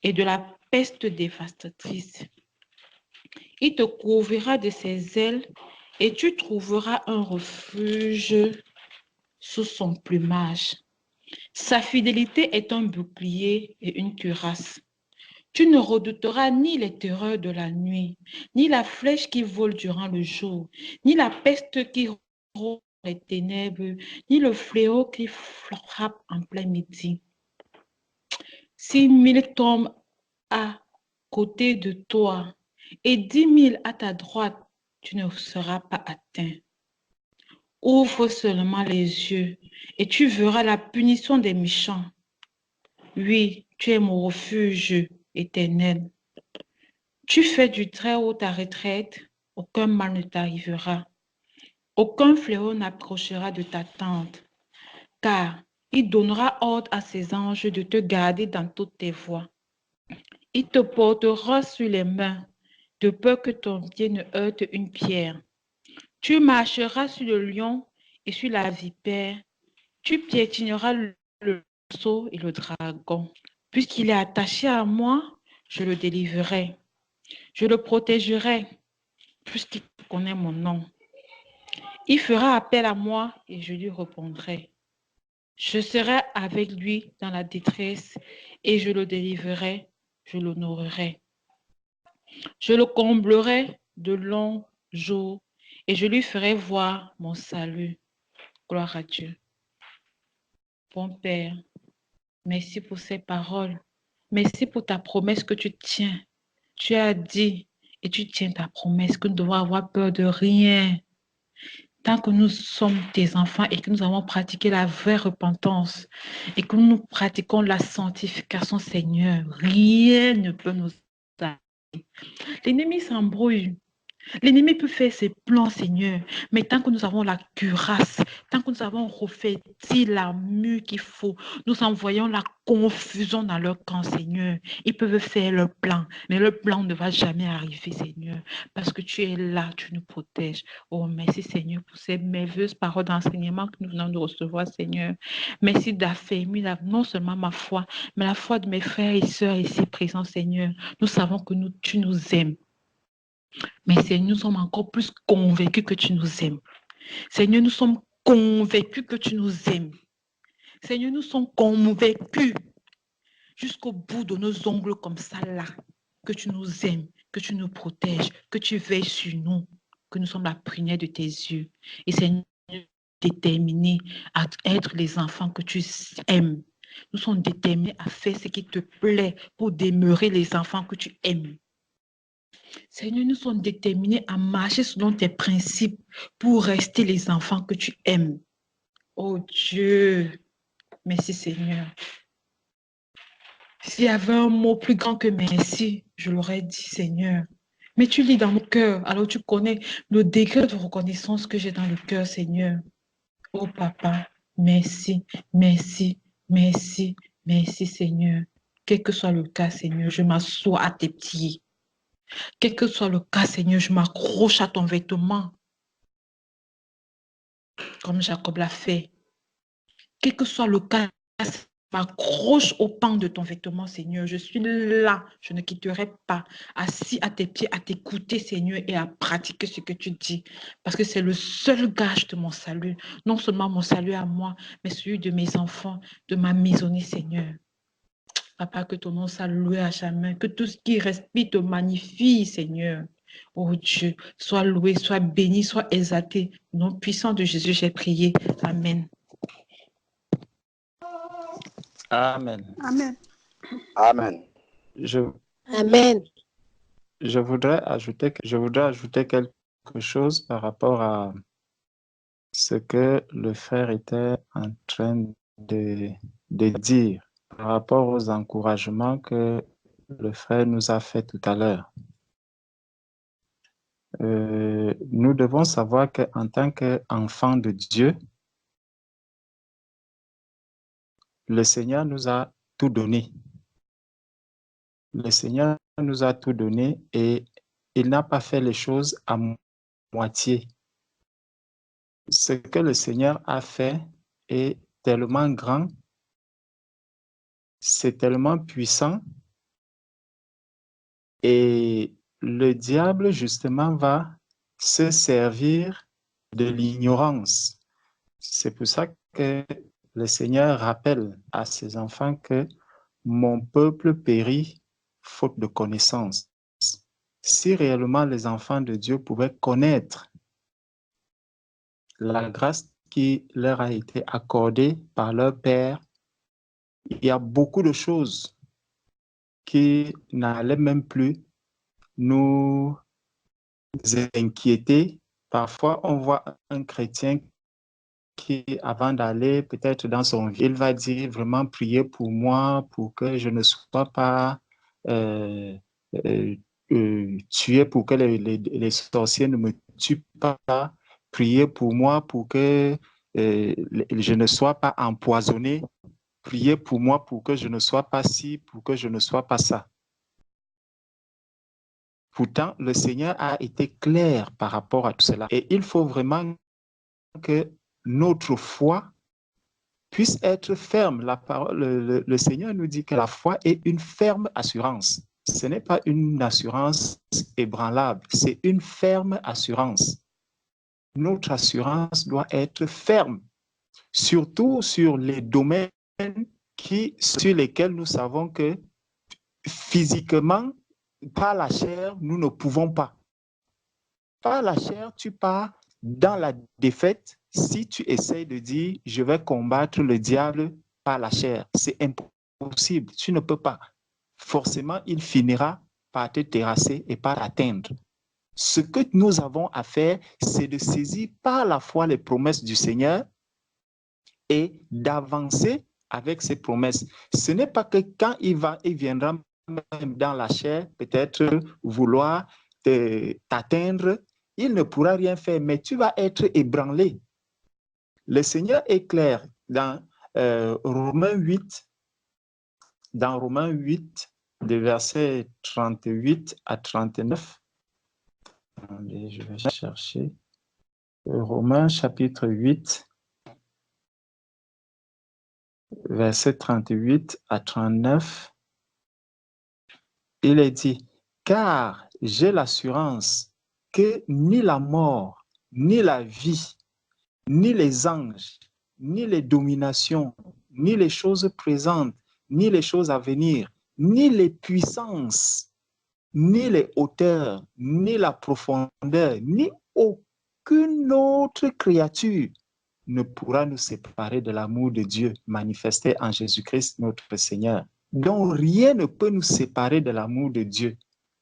et de la peste dévastatrice. Il te couvrira de ses ailes et tu trouveras un refuge sous son plumage. Sa fidélité est un bouclier et une cuirasse. Tu ne redouteras ni les terreurs de la nuit, ni la flèche qui vole durant le jour, ni la peste qui rôde les ténèbres, ni le fléau qui frappe en plein midi. 6 000 tombent à côté de toi et 10 000 à ta droite, tu ne seras pas atteint. Ouvre seulement les yeux et tu verras la punition des méchants. Oui, tu es mon refuge éternel. Tu fais du Très-Haut ta retraite, aucun mal ne t'arrivera. Aucun fléau n'approchera de ta tente, car il donnera ordre à ses anges de te garder dans toutes tes voies. Il te portera sur les mains, de peur que ton pied ne heurte une pierre. Tu marcheras sur le lion et sur la vipère. Tu piétineras le lionceau et le dragon. Puisqu'il est attaché à moi, je le délivrerai. Je le protégerai, puisqu'il connaît mon nom. Il fera appel à moi et je lui répondrai. Je serai avec lui dans la détresse et je le délivrerai, je l'honorerai. Je le comblerai de longs jours et je lui ferai voir mon salut. Gloire à Dieu. Bon Père, merci pour ces paroles. Merci pour ta promesse que tu tiens. Tu as dit et tu tiens ta promesse que nous devons avoir peur de rien. Tant que nous sommes tes enfants et que nous avons pratiqué la vraie repentance et que nous pratiquons la sanctification, Seigneur, rien ne peut nous arrêter. L'ennemi s'embrouille. L'ennemi peut faire ses plans, Seigneur, mais tant que nous avons la cuirasse, tant que nous avons revêti l'armure qu'il faut, nous envoyons la confusion dans leur camp, Seigneur. Ils peuvent faire leur plan, mais leur plan ne va jamais arriver, Seigneur, parce que tu es là, tu nous protèges. Oh, merci, Seigneur, pour ces merveilleuses paroles d'enseignement que nous venons de recevoir, Seigneur. Merci d'affermir non seulement ma foi, mais la foi de mes frères et sœurs ici présents, Seigneur. Nous savons que tu nous aimes. Mais Seigneur, nous sommes encore plus convaincus que tu nous aimes. Seigneur, nous sommes convaincus que tu nous aimes. Seigneur, nous sommes convaincus jusqu'au bout de nos ongles comme ça là, que tu nous aimes, que tu nous protèges, que tu veilles sur nous, que nous sommes la prunelle de tes yeux. Et Seigneur, déterminés à être les enfants que tu aimes. Nous sommes déterminés à faire ce qui te plaît pour demeurer les enfants que tu aimes. Seigneur, nous sommes déterminés à marcher selon tes principes pour rester les enfants que tu aimes. Oh Dieu, merci Seigneur. S'il y avait un mot plus grand que merci, je l'aurais dit Seigneur. Mais tu lis dans mon cœur, alors tu connais le degré de reconnaissance que j'ai dans le cœur, Seigneur. Oh Papa, merci, merci, merci, merci Seigneur. Quel que soit le cas, Seigneur, je m'assois à tes pieds. Quel que soit le cas, Seigneur, je m'accroche à ton vêtement, comme Jacob l'a fait. Quel que soit le cas, je m'accroche au pan de ton vêtement, Seigneur. Je suis là, je ne quitterai pas, assis à tes pieds, à t'écouter, Seigneur, et à pratiquer ce que tu dis. Parce que c'est le seul gage de mon salut. Non seulement mon salut à moi, mais celui de mes enfants, de ma maisonnée, Seigneur. Papa, que ton nom soit loué à jamais, que tout ce qui respire te magnifie, Seigneur. Oh Dieu, sois loué, sois béni, sois exalté. Au nom puissant de Jésus, j'ai prié. Amen. Amen. Amen. Amen. Amen. Je voudrais ajouter quelque chose par rapport à ce que le frère était en train de dire, par rapport aux encouragements que le frère nous a fait tout à l'heure. Nous devons savoir qu'en tant qu'enfants de Dieu, le Seigneur nous a tout donné. Le Seigneur nous a tout donné et il n'a pas fait les choses à moitié. Ce que le Seigneur a fait est tellement grand, c'est tellement puissant et le diable justement va se servir de l'ignorance. C'est pour ça que le Seigneur rappelle à ses enfants que mon peuple périt faute de connaissance. Si réellement les enfants de Dieu pouvaient connaître la grâce qui leur a été accordée par leur Père, il y a beaucoup de choses qui n'allaient même plus nous inquiéter. Parfois, on voit un chrétien qui, avant d'aller peut-être dans son vie, il va dire vraiment priez pour moi, pour que je ne sois pas tué, pour que les sorciers ne me tuent pas. Priez pour moi, pour que je ne sois pas empoisonné. Priez pour moi, pour que je ne sois pas ci, pour que je ne sois pas ça. Pourtant, le Seigneur a été clair par rapport à tout cela. Et il faut vraiment que notre foi puisse être ferme. La parole, le Seigneur nous dit que la foi est une ferme assurance. Ce n'est pas une assurance ébranlable, c'est une ferme assurance. Notre assurance doit être ferme, surtout sur les domaines sur lesquels nous savons que physiquement, par la chair, nous ne pouvons pas. Par la chair, tu pars dans la défaite si tu essaies de dire « je vais combattre le diable par la chair ». C'est impossible, tu ne peux pas. Forcément, il finira par te terrasser et par t'atteindre. Ce que nous avons à faire, c'est de saisir par la foi les promesses du Seigneur et d'avancer avec ces promesses. Ce n'est pas que quand il viendra même dans la chair, peut-être vouloir t'atteindre, il ne pourra rien faire, mais tu vas être ébranlé. Le Seigneur est clair dans Romains 8, de versets 38 à 39. Attendez, je vais chercher. Romains chapitre 8, versets 38 à 39. Il est dit, car j'ai l'assurance que ni la mort, ni la vie, ni les anges, ni les dominations, ni les choses présentes, ni les choses à venir, ni les puissances, ni les hauteurs, ni la profondeur, ni aucune autre créature ne pourra nous séparer de l'amour de Dieu manifesté en Jésus-Christ notre Seigneur. Donc rien ne peut nous séparer de l'amour de Dieu.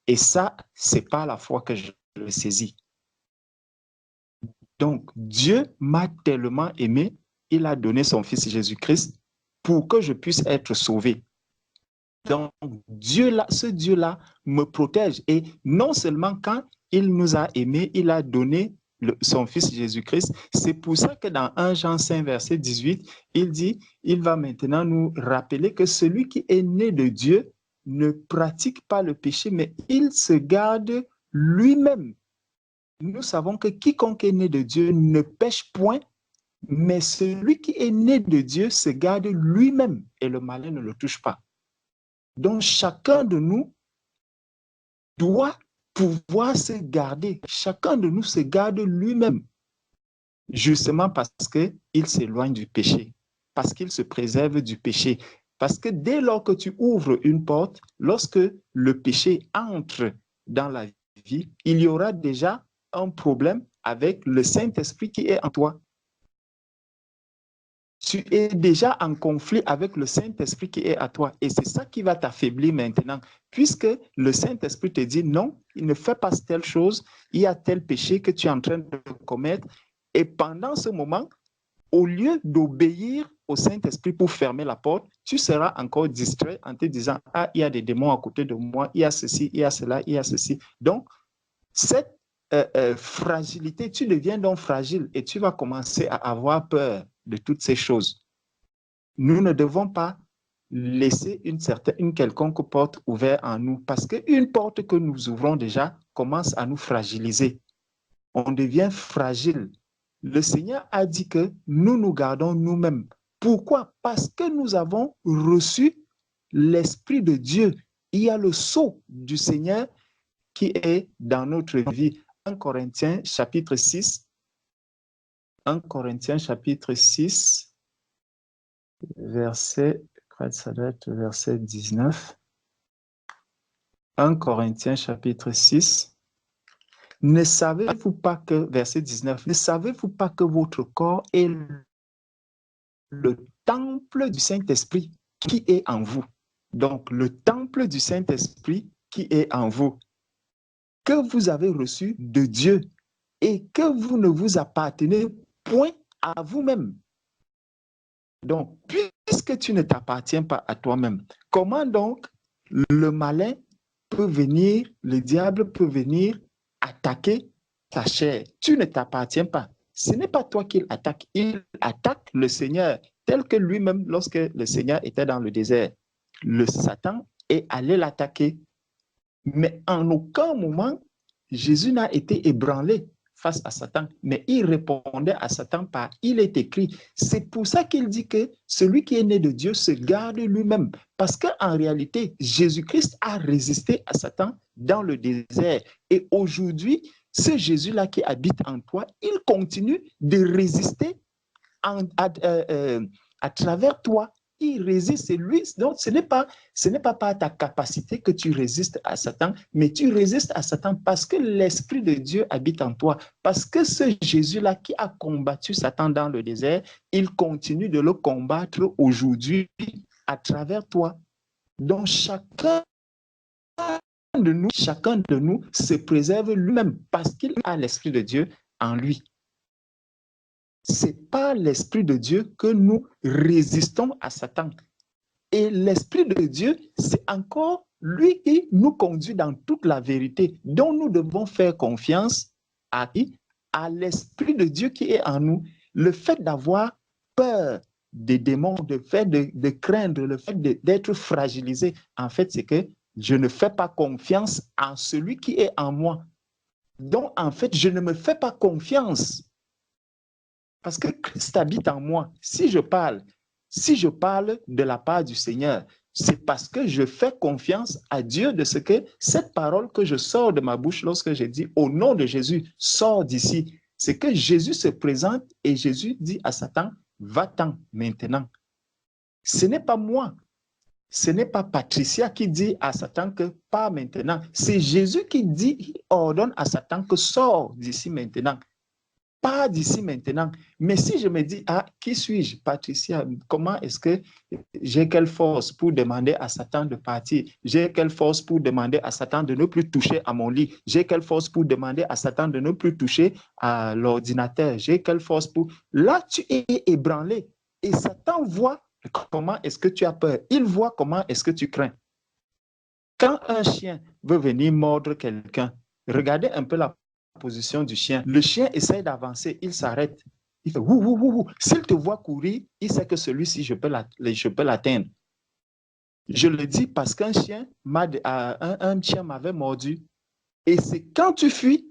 Et ça, c'est par la foi que je le saisis. Donc, Dieu m'a tellement aimé, il a donné son Fils Jésus-Christ pour que je puisse être sauvé. Donc, ce Dieu-là me protège. Et non seulement quand il nous a aimés, il a donné son Fils Jésus-Christ. C'est pour ça que dans 1 Jean 5, verset 18, il dit, il va maintenant nous rappeler que celui qui est né de Dieu ne pratique pas le péché, mais il se garde lui-même. Nous savons que quiconque est né de Dieu ne pêche point, mais celui qui est né de Dieu se garde lui-même et le malin ne le touche pas. Donc chacun de nous doit pouvoir se garder. Chacun de nous se garde lui-même, justement parce qu'il s'éloigne du péché, parce qu'il se préserve du péché. Parce que dès lors que tu ouvres une porte, lorsque le péché entre dans la vie, il y aura déjà un problème avec le Saint-Esprit qui est en toi. Tu es déjà en conflit avec le Saint-Esprit qui est à toi. Et c'est ça qui va t'affaiblir maintenant. Puisque le Saint-Esprit te dit non, il ne fait pas telle chose, il y a tel péché que tu es en train de commettre. Et pendant ce moment, au lieu d'obéir au Saint-Esprit pour fermer la porte, tu seras encore distrait en te disant « Ah, il y a des démons à côté de moi, il y a ceci, il y a cela, il y a ceci. » Donc, cette fragilité, tu deviens donc fragile et tu vas commencer à avoir peur de toutes ces choses. Nous ne devons pas laisser une quelconque porte ouverte en nous parce qu'une porte que nous ouvrons déjà commence à nous fragiliser. On devient fragile. Le Seigneur a dit que nous nous gardons nous-mêmes. Pourquoi? Parce que nous avons reçu l'Esprit de Dieu. Il y a le sceau du Seigneur qui est dans notre vie. 1 Corinthiens chapitre 6. 1 Corinthiens chapitre 6, verset 19. 1 Corinthiens chapitre 6. Ne savez-vous pas que, verset 19, ne savez-vous pas que votre corps est le temple du Saint-Esprit qui est en vous? Donc, le temple du Saint-Esprit qui est en vous, que vous avez reçu de Dieu et que vous ne vous appartenez point à vous-même. Donc, puisque tu ne t'appartiens pas à toi-même, comment donc le malin peut venir, le diable peut venir attaquer ta chair? Tu ne t'appartiens pas. Ce n'est pas toi qu'il attaque. Il attaque le Seigneur, tel que lui-même, lorsque le Seigneur était dans le désert, le Satan est allé l'attaquer. Mais en aucun moment, Jésus n'a été ébranlé face à Satan, mais il répondait à Satan par « il est écrit ». C'est pour ça qu'il dit que celui qui est né de Dieu se garde lui-même. Parce qu'en réalité, Jésus-Christ a résisté à Satan dans le désert. Et aujourd'hui, ce Jésus-là qui habite en toi, il continue de résister à travers toi. Il résiste, c'est lui. Donc, ce n'est pas par ta capacité que tu résistes à Satan, mais tu résistes à Satan parce que l'Esprit de Dieu habite en toi. Parce que ce Jésus-là qui a combattu Satan dans le désert, il continue de le combattre aujourd'hui à travers toi. Donc, chacun de nous se préserve lui-même parce qu'il a l'Esprit de Dieu en lui. C'est par l'Esprit de Dieu que nous résistons à Satan. Et l'Esprit de Dieu, c'est encore lui qui nous conduit dans toute la vérité, dont nous devons faire confiance à l'Esprit de Dieu qui est en nous. Le fait d'avoir peur des démons, le fait de craindre, le fait d'être fragilisé, en fait, c'est que je ne fais pas confiance en celui qui est en moi. Donc, en fait, je ne me fais pas confiance. Parce que Christ habite en moi. Si je parle de la part du Seigneur, c'est parce que je fais confiance à Dieu de ce que cette parole que je sors de ma bouche lorsque je dis au nom de Jésus, sors d'ici. C'est que Jésus se présente et Jésus dit à Satan, va-t'en maintenant. Ce n'est pas moi. Ce n'est pas Patricia qui dit à Satan que pas maintenant. C'est Jésus qui dit, il ordonne à Satan que sors d'ici maintenant. Pas d'ici maintenant. Mais si je me dis, ah, qui suis-je, Patricia? Comment est-ce que j'ai quelle force pour demander à Satan de partir? J'ai quelle force pour demander à Satan de ne plus toucher à mon lit? J'ai quelle force pour demander à Satan de ne plus toucher à l'ordinateur? J'ai quelle force pour... Là, tu es ébranlé. Et Satan voit comment est-ce que tu as peur. Il voit comment est-ce que tu crains. Quand un chien veut venir mordre quelqu'un, regardez un peu la position du chien. Le chien essaie d'avancer, il s'arrête. Il fait wou, wou, wou, wou. S'il te voit courir, il sait que celui-ci, je peux l'atteindre. Je le dis parce qu'un chien m'avait mordu. Et c'est quand tu fuis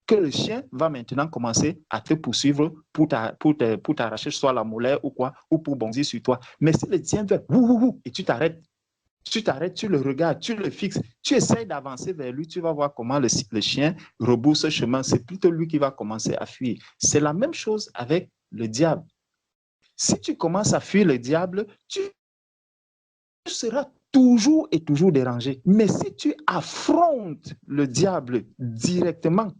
que le chien va maintenant commencer à te poursuivre pour t'arracher soit la molaire ou quoi, ou pour bondir sur toi. Mais si le tien fait wou, wou, wou, et tu t'arrêtes, tu le regardes, tu le fixes, tu essaies d'avancer vers lui, tu vas voir comment le chien rebrousse ce chemin. C'est plutôt lui qui va commencer à fuir. C'est la même chose avec le diable. Si tu commences à fuir le diable, tu seras toujours et toujours dérangé. Mais si tu affrontes le diable directement,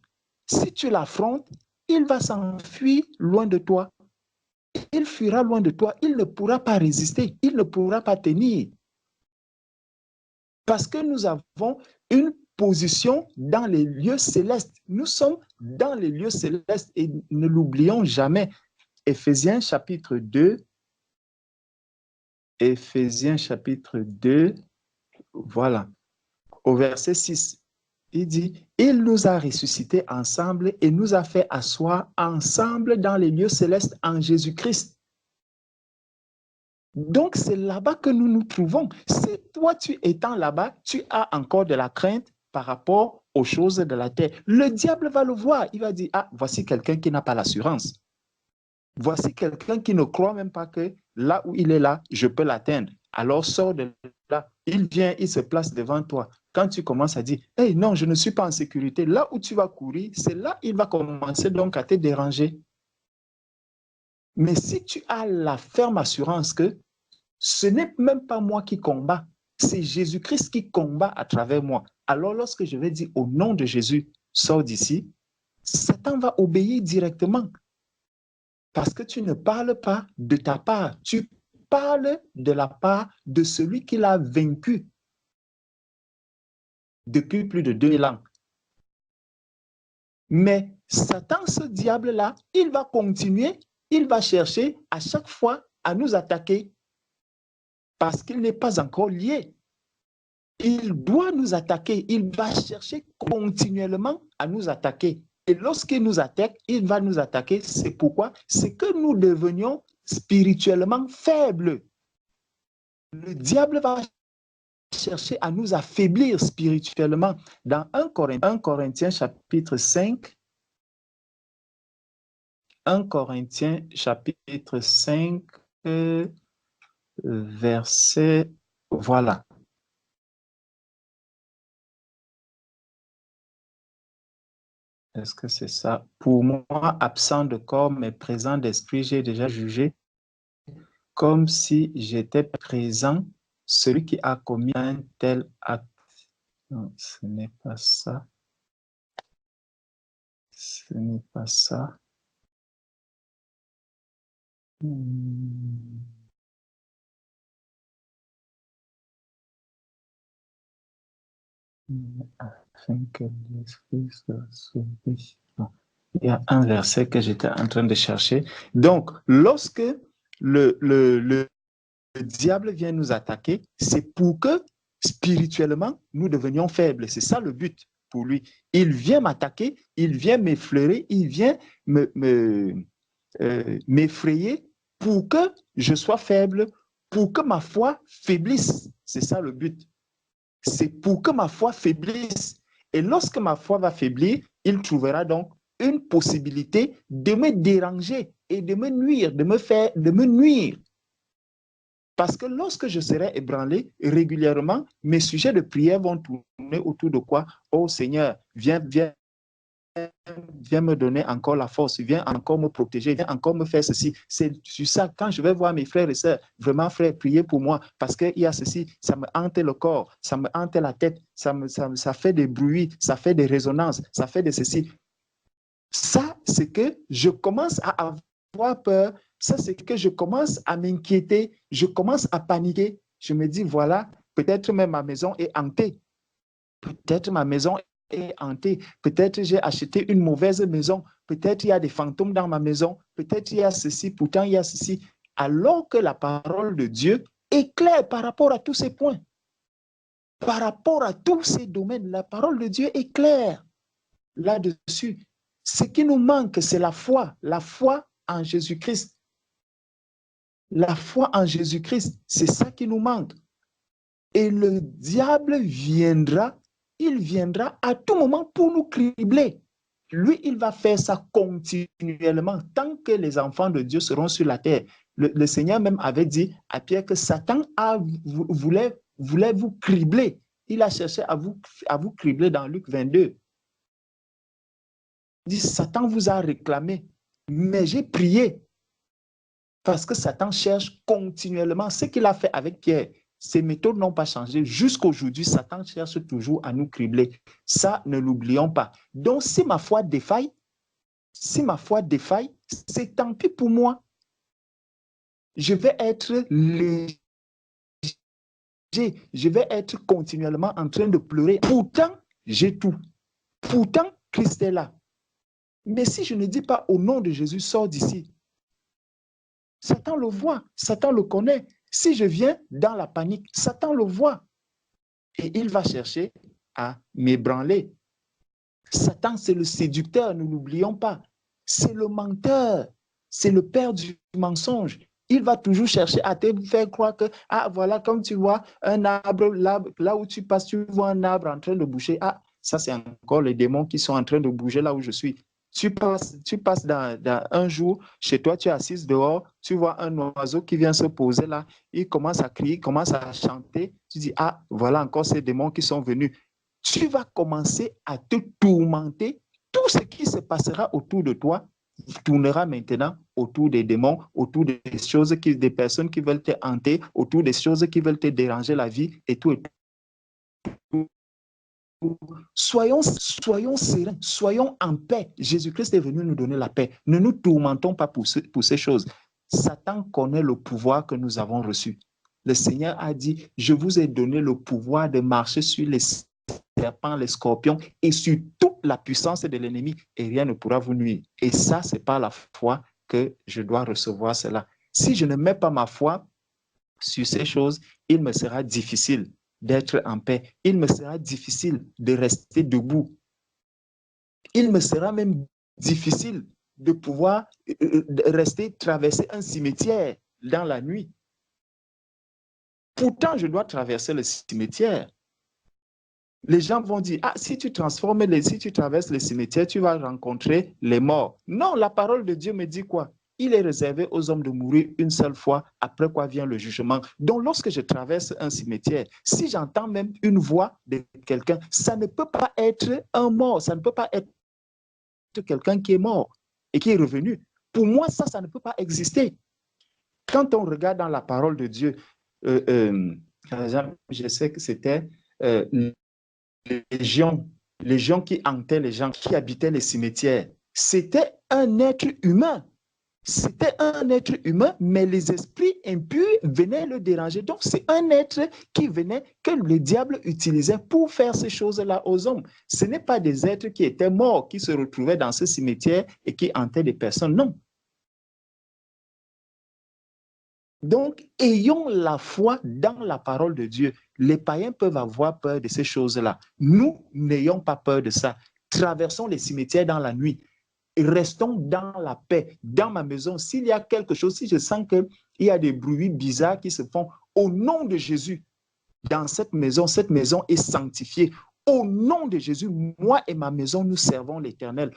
si tu l'affrontes, il va s'enfuir loin de toi. Il fuira loin de toi. Il ne pourra pas résister. Il ne pourra pas tenir. Parce que nous avons une position dans les lieux célestes. Nous sommes dans les lieux célestes et ne l'oublions jamais. Éphésiens chapitre 2. Éphésiens chapitre 2. Voilà. Au verset 6. Il dit, il nous a ressuscités ensemble et nous a fait asseoir ensemble dans les lieux célestes en Jésus-Christ. Donc, c'est là-bas que nous nous trouvons. Si toi, tu étant là-bas, tu as encore de la crainte par rapport aux choses de la terre, le diable va le voir. Il va dire, ah, voici quelqu'un qui n'a pas l'assurance. Voici quelqu'un qui ne croit même pas que là où il est là, je peux l'atteindre. Alors, sors de là. Il vient, il se place devant toi. Quand tu commences à dire, hey, non, je ne suis pas en sécurité, là où tu vas courir, c'est là qu'il va commencer donc à te déranger. Mais si tu as la ferme assurance que ce n'est même pas moi qui combat, c'est Jésus-Christ qui combat à travers moi. Alors lorsque je vais dire au nom de Jésus, sors d'ici, Satan va obéir directement. Parce que tu ne parles pas de ta part, tu parles de la part de celui qui l'a vaincu depuis plus de 2000 ans. Mais Satan, ce diable-là, il va continuer, il va chercher à chaque fois à nous attaquer parce qu'il n'est pas encore lié. Il doit nous attaquer, il va chercher continuellement à nous attaquer. Et lorsqu'il nous attaque, il va nous attaquer. C'est pourquoi? C'est que nous devenions spirituellement faibles. Le diable va chercher à nous affaiblir spirituellement. Dans 1 Corinthiens chapitre 5, 1 Corinthiens chapitre 5, verset, voilà. Est-ce que c'est ça? Pour moi, absent de corps, mais présent d'esprit, j'ai déjà jugé comme si j'étais présent celui qui a commis un tel acte. Non, ce n'est pas ça. Ce n'est pas ça. Afin que l'esprit soit sauvé. Il y a un verset que j'étais en train de chercher. Donc, lorsque le diable vient nous attaquer, c'est pour que spirituellement, nous devenions faibles. C'est ça le but pour lui. Il vient m'attaquer, il vient m'effleurer, il vient m'effrayer pour que je sois faible, pour que ma foi faiblisse. C'est ça le but. C'est pour que ma foi faiblisse. Et lorsque ma foi va faiblir, il trouvera donc une possibilité de me déranger et de me nuire, de me nuire. Parce que lorsque je serai ébranlé régulièrement, mes sujets de prière vont tourner autour de quoi? Oh Seigneur, viens me donner encore la force, viens encore me protéger, viens encore me faire ceci. C'est sur ça, quand je vais voir mes frères et sœurs, vraiment frère, priez pour moi, parce qu'il y a ceci, ça me hante le corps, ça me hante la tête, ça fait des bruits, ça fait des résonances, ça fait de ceci. Ça, c'est que je commence à avoir peur, ça, c'est que je commence à m'inquiéter, je commence à paniquer. Je me dis, voilà, peut-être même ma maison est hantée. Peut-être ma maison est hantée. Peut-être j'ai acheté une mauvaise maison. Peut-être il y a des fantômes dans ma maison. Peut-être il y a ceci, pourtant il y a ceci. Alors que la parole de Dieu est claire par rapport à tous ces points. Par rapport à tous ces domaines, la parole de Dieu est claire. là-dessus. Ce qui nous manque, c'est la foi en Jésus-Christ. La foi en Jésus-Christ, c'est ça qui nous manque. Et le diable viendra, il viendra à tout moment pour nous cribler. Lui, il va faire ça continuellement tant que les enfants de Dieu seront sur la terre. Le Seigneur même avait dit à Pierre que Satan voulait vous cribler. Il a cherché à vous cribler dans Luc 22. Il dit, Satan vous a réclamé, mais j'ai prié. Parce que Satan cherche continuellement. Ce qu'il a fait avec Pierre, ses méthodes n'ont pas changé. Jusqu'aujourd'hui, Satan cherche toujours à nous cribler. Ça, ne l'oublions pas. Donc, si ma foi défaille, c'est tant pis pour moi. Je vais être léger. Je vais être continuellement en train de pleurer. Pourtant, j'ai tout. Pourtant, Christ est là. Mais si je ne dis pas au nom de Jésus, sors d'ici. Satan le voit, Satan le connaît. Si je viens dans la panique, Satan le voit. Et il va chercher à m'ébranler. Satan, c'est le séducteur, ne l'oublions pas. C'est le menteur, c'est le père du mensonge. Il va toujours chercher à te faire croire que, ah voilà, comme tu vois un arbre, là où tu passes, tu vois un arbre en train de bouger. Ah, ça c'est encore les démons qui sont en train de bouger là où je suis. Tu passes dans un jour, chez toi, tu es assise dehors, tu vois un oiseau qui vient se poser là, il commence à crier, il commence à chanter. Tu dis, ah, voilà encore ces démons qui sont venus. Tu vas commencer à te tourmenter. Tout ce qui se passera autour de toi tournera maintenant autour des démons, autour des choses, des personnes qui veulent te hanter, autour des choses qui veulent te déranger la vie et tout. Soyons sereins, soyons en paix. Jésus-Christ est venu nous donner la paix. Ne nous tourmentons pas pour ces choses. Satan connaît le pouvoir que nous avons reçu. Le Seigneur a dit, je vous ai donné le pouvoir de marcher sur les serpents, les scorpions et sur toute la puissance de l'ennemi et rien ne pourra vous nuire. Et ça, c'est par la foi que je dois recevoir cela. Si je ne mets pas ma foi sur ces choses, il me sera difficile d'être en paix. Il me sera difficile de rester debout. Il me sera même difficile de pouvoir traverser un cimetière dans la nuit. Pourtant, je dois traverser le cimetière. Les gens vont dire, ah, si tu traverses le cimetière, tu vas rencontrer les morts. Non, la parole de Dieu me dit quoi? Il est réservé aux hommes de mourir une seule fois, après quoi vient le jugement. Donc, lorsque je traverse un cimetière, si j'entends même une voix de quelqu'un, ça ne peut pas être un mort, ça ne peut pas être quelqu'un qui est mort et qui est revenu. Pour moi, ça ne peut pas exister. Quand on regarde dans la parole de Dieu, par exemple, je sais que c'était les gens qui hantaient les gens, qui habitaient les cimetières. C'était un être humain. C'était un être humain, mais les esprits impurs venaient le déranger. Donc, c'est un être qui venait, que le diable utilisait pour faire ces choses-là aux hommes. Ce n'est pas des êtres qui étaient morts, qui se retrouvaient dans ce cimetière et qui hantaient des personnes, non. Donc, ayons la foi dans la parole de Dieu. Les païens peuvent avoir peur de ces choses-là. Nous, n'ayons pas peur de ça. Traversons les cimetières dans la nuit. Restons dans la paix. Dans ma maison, s'il y a quelque chose, si je sens qu'il y a des bruits bizarres qui se font, au nom de Jésus, dans cette maison est sanctifiée. Au nom de Jésus, moi et ma maison, nous servons l'Éternel.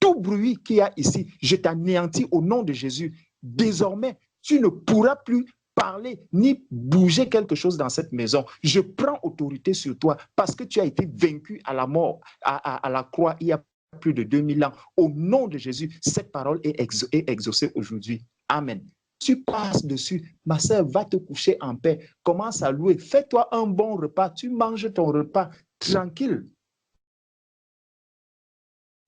Tout bruit qu'il y a ici, je t'anéantis au nom de Jésus. Désormais, tu ne pourras plus parler ni bouger quelque chose dans cette maison. Je prends autorité sur toi parce que tu as été vaincu à la mort, à la croix, il y a plus de 2000 ans. Au nom de Jésus, cette parole est exaucée aujourd'hui. Amen. Tu passes dessus, ma sœur, va te coucher en paix. Commence à louer. Fais-toi un bon repas. Tu manges ton repas tranquille.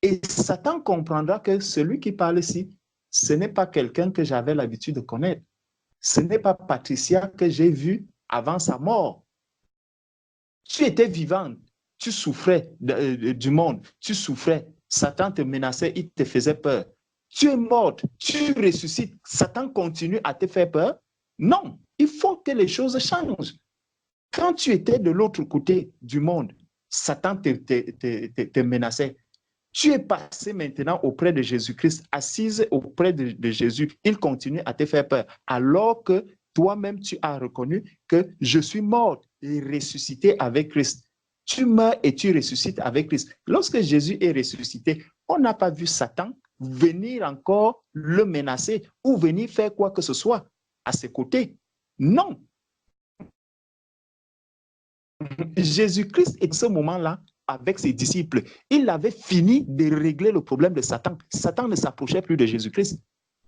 Et Satan comprendra que celui qui parle ici, ce n'est pas quelqu'un que j'avais l'habitude de connaître. Ce n'est pas Patricia que j'ai vue avant sa mort. Tu étais vivante. Tu souffrais du monde. Tu souffrais. Satan te menaçait, il te faisait peur. Tu es morte, tu ressuscites. Satan continue à te faire peur? Non, il faut que les choses changent. Quand tu étais de l'autre côté du monde, Satan te menaçait. Tu es passé maintenant auprès de Jésus-Christ, assise auprès de Jésus. Il continue à te faire peur, alors que toi-même, tu as reconnu que je suis mort et ressuscité avec Christ. Tu meurs et tu ressuscites avec Christ. Lorsque Jésus est ressuscité, on n'a pas vu Satan venir encore le menacer ou venir faire quoi que ce soit à ses côtés. Non. Jésus-Christ, à ce moment-là, avec ses disciples, il avait fini de régler le problème de Satan. Satan ne s'approchait plus de Jésus-Christ.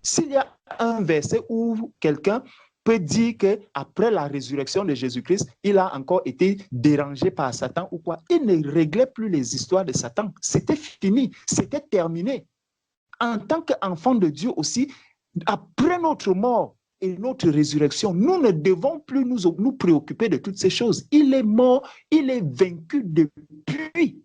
S'il y a un verset où quelqu'un peut dire qu'après la résurrection de Jésus-Christ, il a encore été dérangé par Satan ou quoi, il ne réglait plus les histoires de Satan. C'était fini, c'était terminé. En tant qu'enfant de Dieu aussi, après notre mort et notre résurrection, nous ne devons plus nous préoccuper de toutes ces choses. Il est mort, il est vaincu depuis.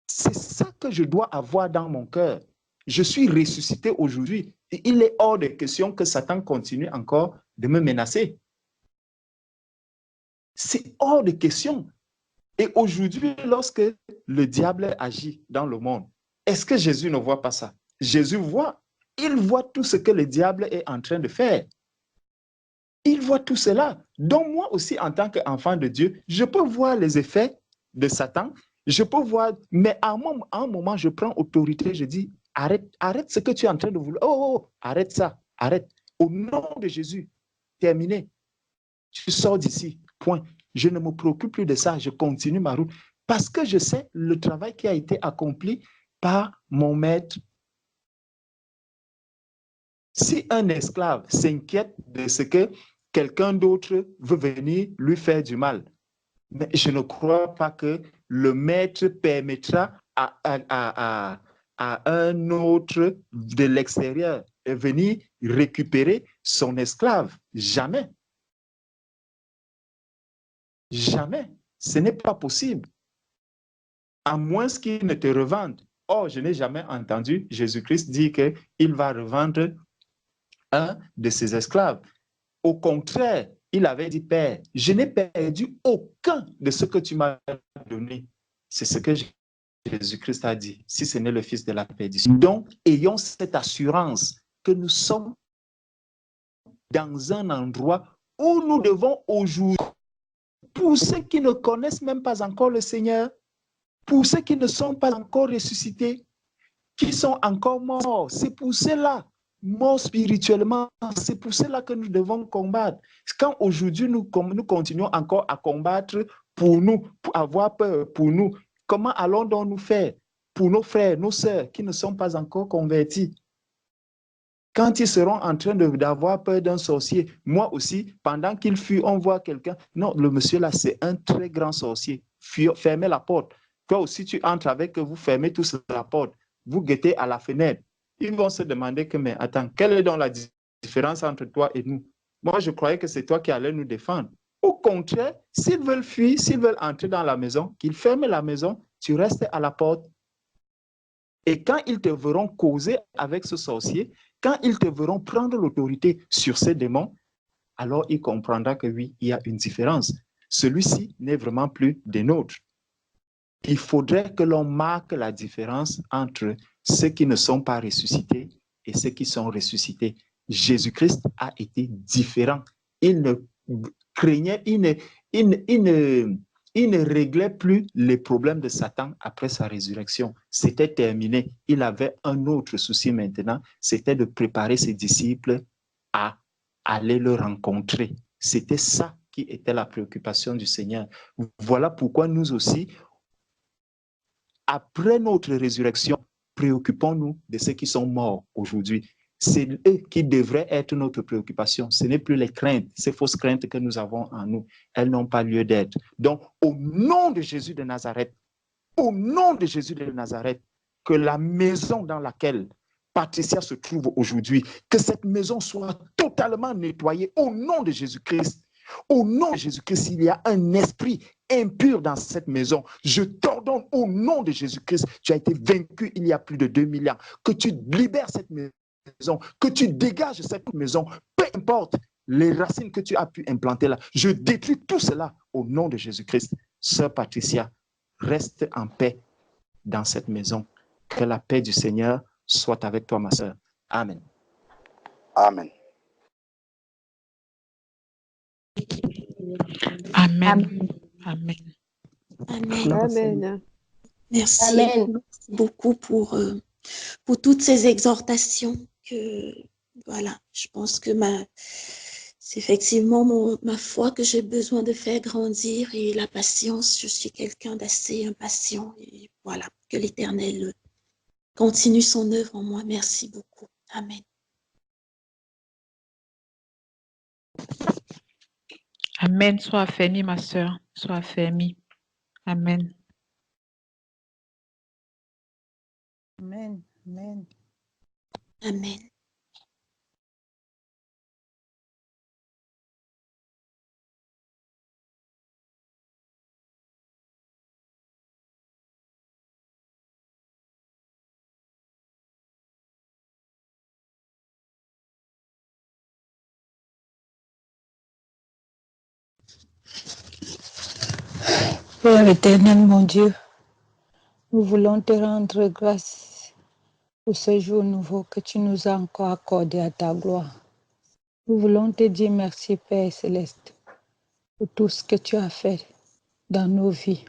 C'est ça que je dois avoir dans mon cœur. Je suis ressuscité aujourd'hui. Et il est hors de question que Satan continue encore de me menacer. C'est hors de question. Et aujourd'hui, lorsque le diable agit dans le monde, est-ce que Jésus ne voit pas ça? Jésus voit. Il voit tout ce que le diable est en train de faire. Il voit tout cela. Donc moi aussi, en tant qu'enfant de Dieu, je peux voir les effets de Satan. Je peux voir, mais à un moment, je prends autorité, je dis, arrête ce que tu es en train de vouloir. Oh, arrête ça, arrête. Au nom de Jésus, terminé. Tu sors d'ici, point. Je ne me préoccupe plus de ça, je continue ma route. Parce que je sais le travail qui a été accompli par mon maître. Si un esclave s'inquiète de ce que quelqu'un d'autre veut venir lui faire du mal, mais je ne crois pas que le maître permettra à un autre de l'extérieur de venir récupérer son esclave. Jamais. Jamais. Ce n'est pas possible. À moins qu'il ne te revende. Or, je n'ai jamais entendu Jésus-Christ dire qu'il va revendre un de ses esclaves. Au contraire, il avait dit, Père, je n'ai perdu aucun de ce que tu m'as donné. C'est ce que Jésus-Christ a dit, si ce n'est le Fils de la perdition. Donc, ayons cette assurance que nous sommes dans un endroit où nous devons aujourd'hui, pour ceux qui ne connaissent même pas encore le Seigneur, pour ceux qui ne sont pas encore ressuscités, qui sont encore morts, c'est pour cela, morts spirituellement, c'est pour cela que nous devons combattre. Quand aujourd'hui nous continuons encore à combattre pour nous, pour avoir peur, pour nous, comment allons-nous nous faire pour nos frères, nos sœurs qui ne sont pas encore convertis? Quand ils seront en train d'avoir peur d'un sorcier, moi aussi, pendant qu'il fuit, on voit quelqu'un. Non, le monsieur là, c'est un très grand sorcier. Fermez la porte. Toi aussi, tu entres avec, vous fermez tous la porte. Vous guettez à la fenêtre. Ils vont se demander que, mais attends, quelle est donc la différence entre toi et nous? Moi, je croyais que c'est toi qui allais nous défendre. Au contraire, s'ils veulent fuir, s'ils veulent entrer dans la maison, qu'ils ferment la maison, tu restes à la porte. Et quand ils te verront causer avec ce sorcier, quand ils te verront prendre l'autorité sur ces démons, alors il comprendra que oui, il y a une différence. Celui-ci n'est vraiment plus des nôtres. Il faudrait que l'on marque la différence entre ceux qui ne sont pas ressuscités et ceux qui sont ressuscités. Jésus-Christ a été différent. Il ne craignait, il ne réglait plus les problèmes de Satan après sa résurrection. C'était terminé. Il avait un autre souci maintenant, c'était de préparer ses disciples à aller le rencontrer. C'était ça qui était la préoccupation du Seigneur. Voilà pourquoi nous aussi, après notre résurrection, préoccupons-nous de ceux qui sont morts aujourd'hui. C'est eux qui devraient être notre préoccupation. Ce n'est plus les craintes, ces fausses craintes que nous avons en nous. Elles n'ont pas lieu d'être. Donc, au nom de Jésus de Nazareth, au nom de Jésus de Nazareth, que la maison dans laquelle Patricia se trouve aujourd'hui, que cette maison soit totalement nettoyée au nom de Jésus-Christ. Au nom de Jésus-Christ, s'il y a un esprit impur dans cette maison, je t'ordonne au nom de Jésus-Christ, tu as été vaincu il y a plus de 2000 ans, que tu libères cette maison, que tu dégages cette maison, peu importe les racines que tu as pu implanter là, je détruis tout cela au nom de Jésus-Christ. Sœur Patricia, reste en paix dans cette maison. Que la paix du Seigneur soit avec toi, ma sœur. Amen. Amen. Amen. Amen. Amen. Amen. Merci. Amen. Merci beaucoup pour toutes ces exhortations que, voilà, je pense que c'est effectivement ma foi que j'ai besoin de faire grandir et la patience. Je suis quelqu'un d'assez impatient et voilà, que l'Éternel continue son œuvre en moi. Merci beaucoup. Amen. Amen. Sois affermi, ma sœur. Sois affermi. Amen. Amen. Amen. Amen. Père éternel, mon Dieu, nous voulons te rendre grâce pour ce jour nouveau que tu nous as encore accordé à ta gloire. Nous voulons te dire merci, Père céleste, pour tout ce que tu as fait dans nos vies,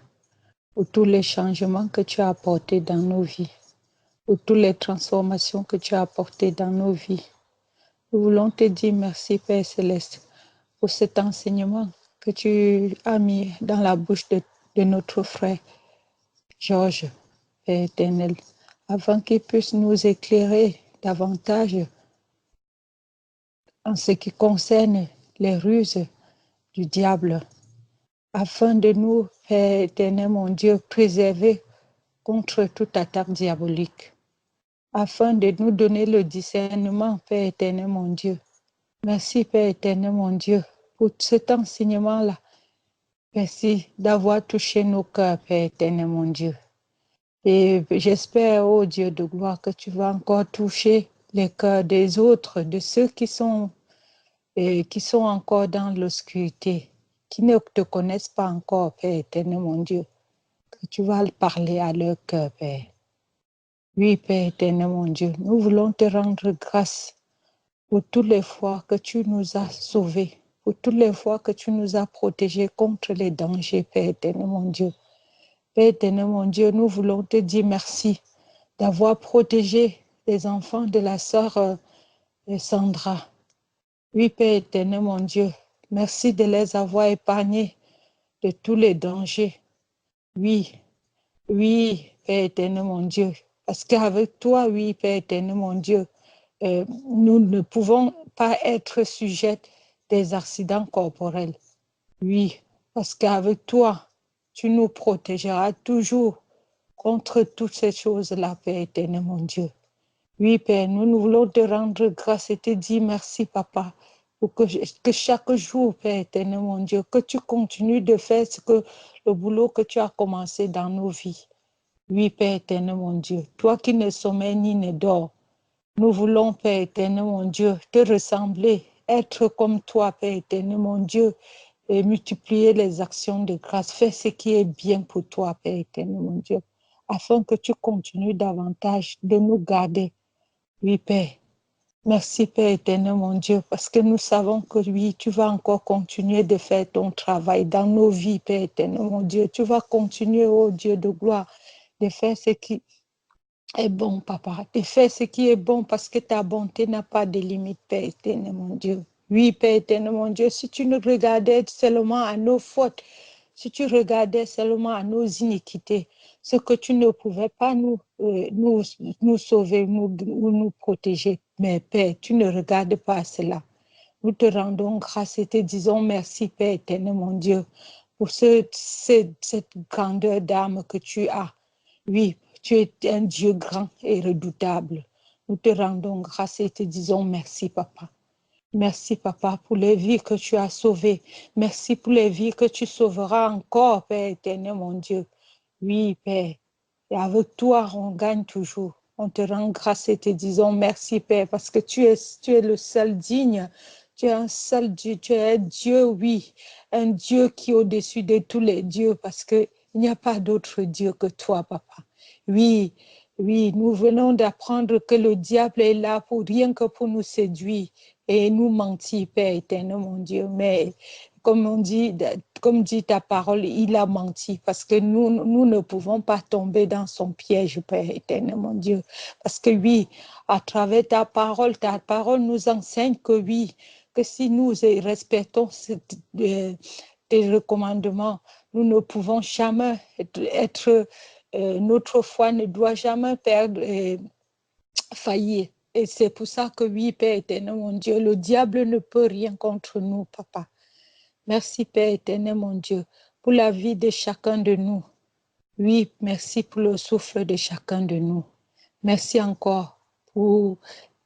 pour tous les changements que tu as apportés dans nos vies, pour toutes les transformations que tu as apportées dans nos vies. Nous voulons te dire merci, Père céleste, pour cet enseignement que tu as mis dans la bouche de notre frère Georges, Père éternel, afin qu'il puisse nous éclairer davantage en ce qui concerne les ruses du diable, afin de nous, Père éternel, mon Dieu, préserver contre toute attaque diabolique, afin de nous donner le discernement, Père éternel, mon Dieu. Merci, Père éternel, mon Dieu, pour cet enseignement-là. Merci d'avoir touché nos cœurs, Père éternel, mon Dieu. Et j'espère, ô Dieu de gloire, que tu vas encore toucher les cœurs des autres, de ceux qui sont encore dans l'obscurité, qui ne te connaissent pas encore, Père éternel, mon Dieu, que tu vas parler à leur cœur, Père. Oui, Père éternel, mon Dieu, nous voulons te rendre grâce pour toutes les fois que tu nous as sauvés, pour toutes les fois que tu nous as protégés contre les dangers, Père éternel, mon Dieu. Père éternel, mon Dieu, nous voulons te dire merci d'avoir protégé les enfants de la sœur Sandra. Oui, Père éternel, mon Dieu, merci de les avoir épargnés de tous les dangers. Oui, oui, Père éternel, mon Dieu, parce qu'avec toi, oui, Père éternel, mon Dieu, nous ne pouvons pas être sujets des accidents corporels. Oui, parce qu'avec toi, tu nous protégeras toujours contre toutes ces choses-là, Père éternel, mon Dieu. Oui, Père, nous voulons te rendre grâce et te dire merci, Papa, pour que chaque jour, Père éternel, mon Dieu, que tu continues de faire le boulot que tu as commencé dans nos vies. Oui, Père éternel, mon Dieu, toi qui ne sommeilles ni ne dors, nous voulons, Père éternel, mon Dieu, te ressembler, être comme toi, Père éternel, mon Dieu, et multiplier les actions de grâce. Fais ce qui est bien pour toi, Père éternel, mon Dieu, afin que tu continues davantage de nous garder. Oui, Père. Merci, Père éternel, mon Dieu, parce que nous savons que oui, tu vas encore continuer de faire ton travail dans nos vies, Père éternel, mon Dieu. Tu vas continuer, oh Dieu de gloire, de faire ce qui est bon, Papa. De faire ce qui est bon parce que ta bonté n'a pas de limite, Père éternel, mon Dieu. Oui, Père éternel, mon Dieu, si tu nous regardais seulement à nos fautes, si tu regardais seulement à nos iniquités, ce que tu ne pouvais pas nous sauver, nous protéger. Mais Père, tu ne regardes pas cela. Nous te rendons grâce et te disons merci, Père éternel, mon Dieu, pour cette grandeur d'âme que tu as. Oui, tu es un Dieu grand et redoutable. Nous te rendons grâce et te disons merci, Papa. Merci, Papa, pour les vies que tu as sauvées. Merci pour les vies que tu sauveras encore, Père éternel, mon Dieu. Oui, Père. Et avec toi, on gagne toujours. On te rend grâce et te disons merci, Père, parce que tu es le seul digne. Tu es un seul Dieu. Tu es un Dieu, oui. Un Dieu qui est au-dessus de tous les dieux, parce que Il n'y a pas d'autre Dieu que toi, papa. Oui, oui, nous venons d'apprendre que le diable est là pour rien que pour nous séduire et nous mentir, Père éternel, mon Dieu. Mais comme dit ta parole, il a menti parce que nous ne pouvons pas tomber dans son piège, Père éternel, mon Dieu. Parce que oui, à travers ta parole nous enseigne que oui, que si nous respectons tes recommandements, nous ne pouvons jamais notre foi ne doit jamais perdre, faillir. Et c'est pour ça que oui, Père éternel, mon Dieu, le diable ne peut rien contre nous, papa. Merci, Père éternel, mon Dieu, pour la vie de chacun de nous. Oui, merci pour le souffle de chacun de nous. Merci encore pour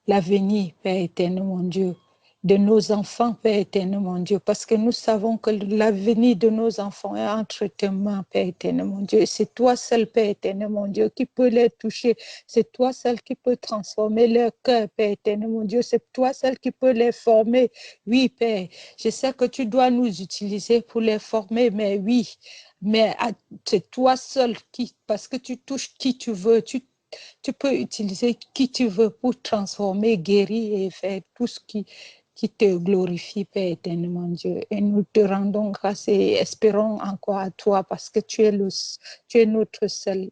l'avenir, Père éternel, mon Dieu, de nos enfants, Père éternel, mon Dieu, parce que nous savons que l'avenir de nos enfants est entre tes mains, Père éternel, mon Dieu. C'est toi seul, Père éternel, mon Dieu, qui peut les toucher. C'est toi seul qui peut transformer leur cœur, Père éternel, mon Dieu. C'est toi seul qui peut les former. Oui, Père, je sais que tu dois nous utiliser pour les former, mais oui, mais c'est toi seul parce que tu touches qui tu veux, tu peux utiliser qui tu veux pour transformer, guérir et faire tout ce qui te glorifie, Père éternel, mon Dieu. Et nous te rendons grâce et espérons encore à toi parce que tu es notre seul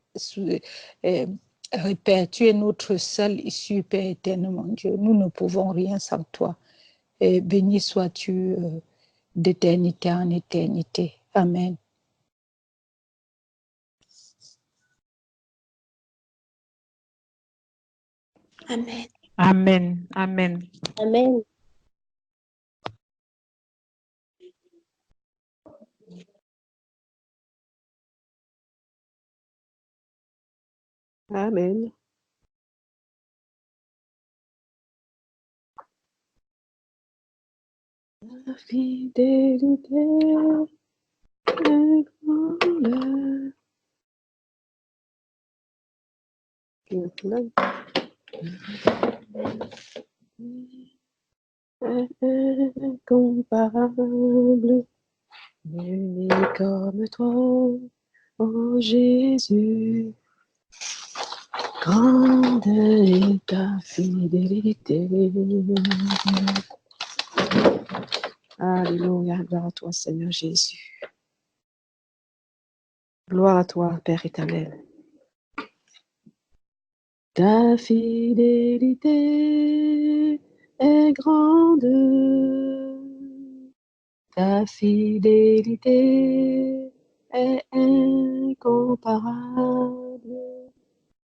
Père, tu es notre seul issue, Père éternel, mon Dieu. Nous ne pouvons rien sans toi. Et béni sois-tu d'éternité en éternité. Amen. Amen. Amen. Amen. Amen. Amen. La fidélité est grande. Incomparable, nul n'est comme toi, ô Jésus. Grande est ta fidélité. Alléluia, gloire à toi, Seigneur Jésus. Gloire à toi, Père éternel. Ta fidélité est grande. Ta fidélité est incomparable.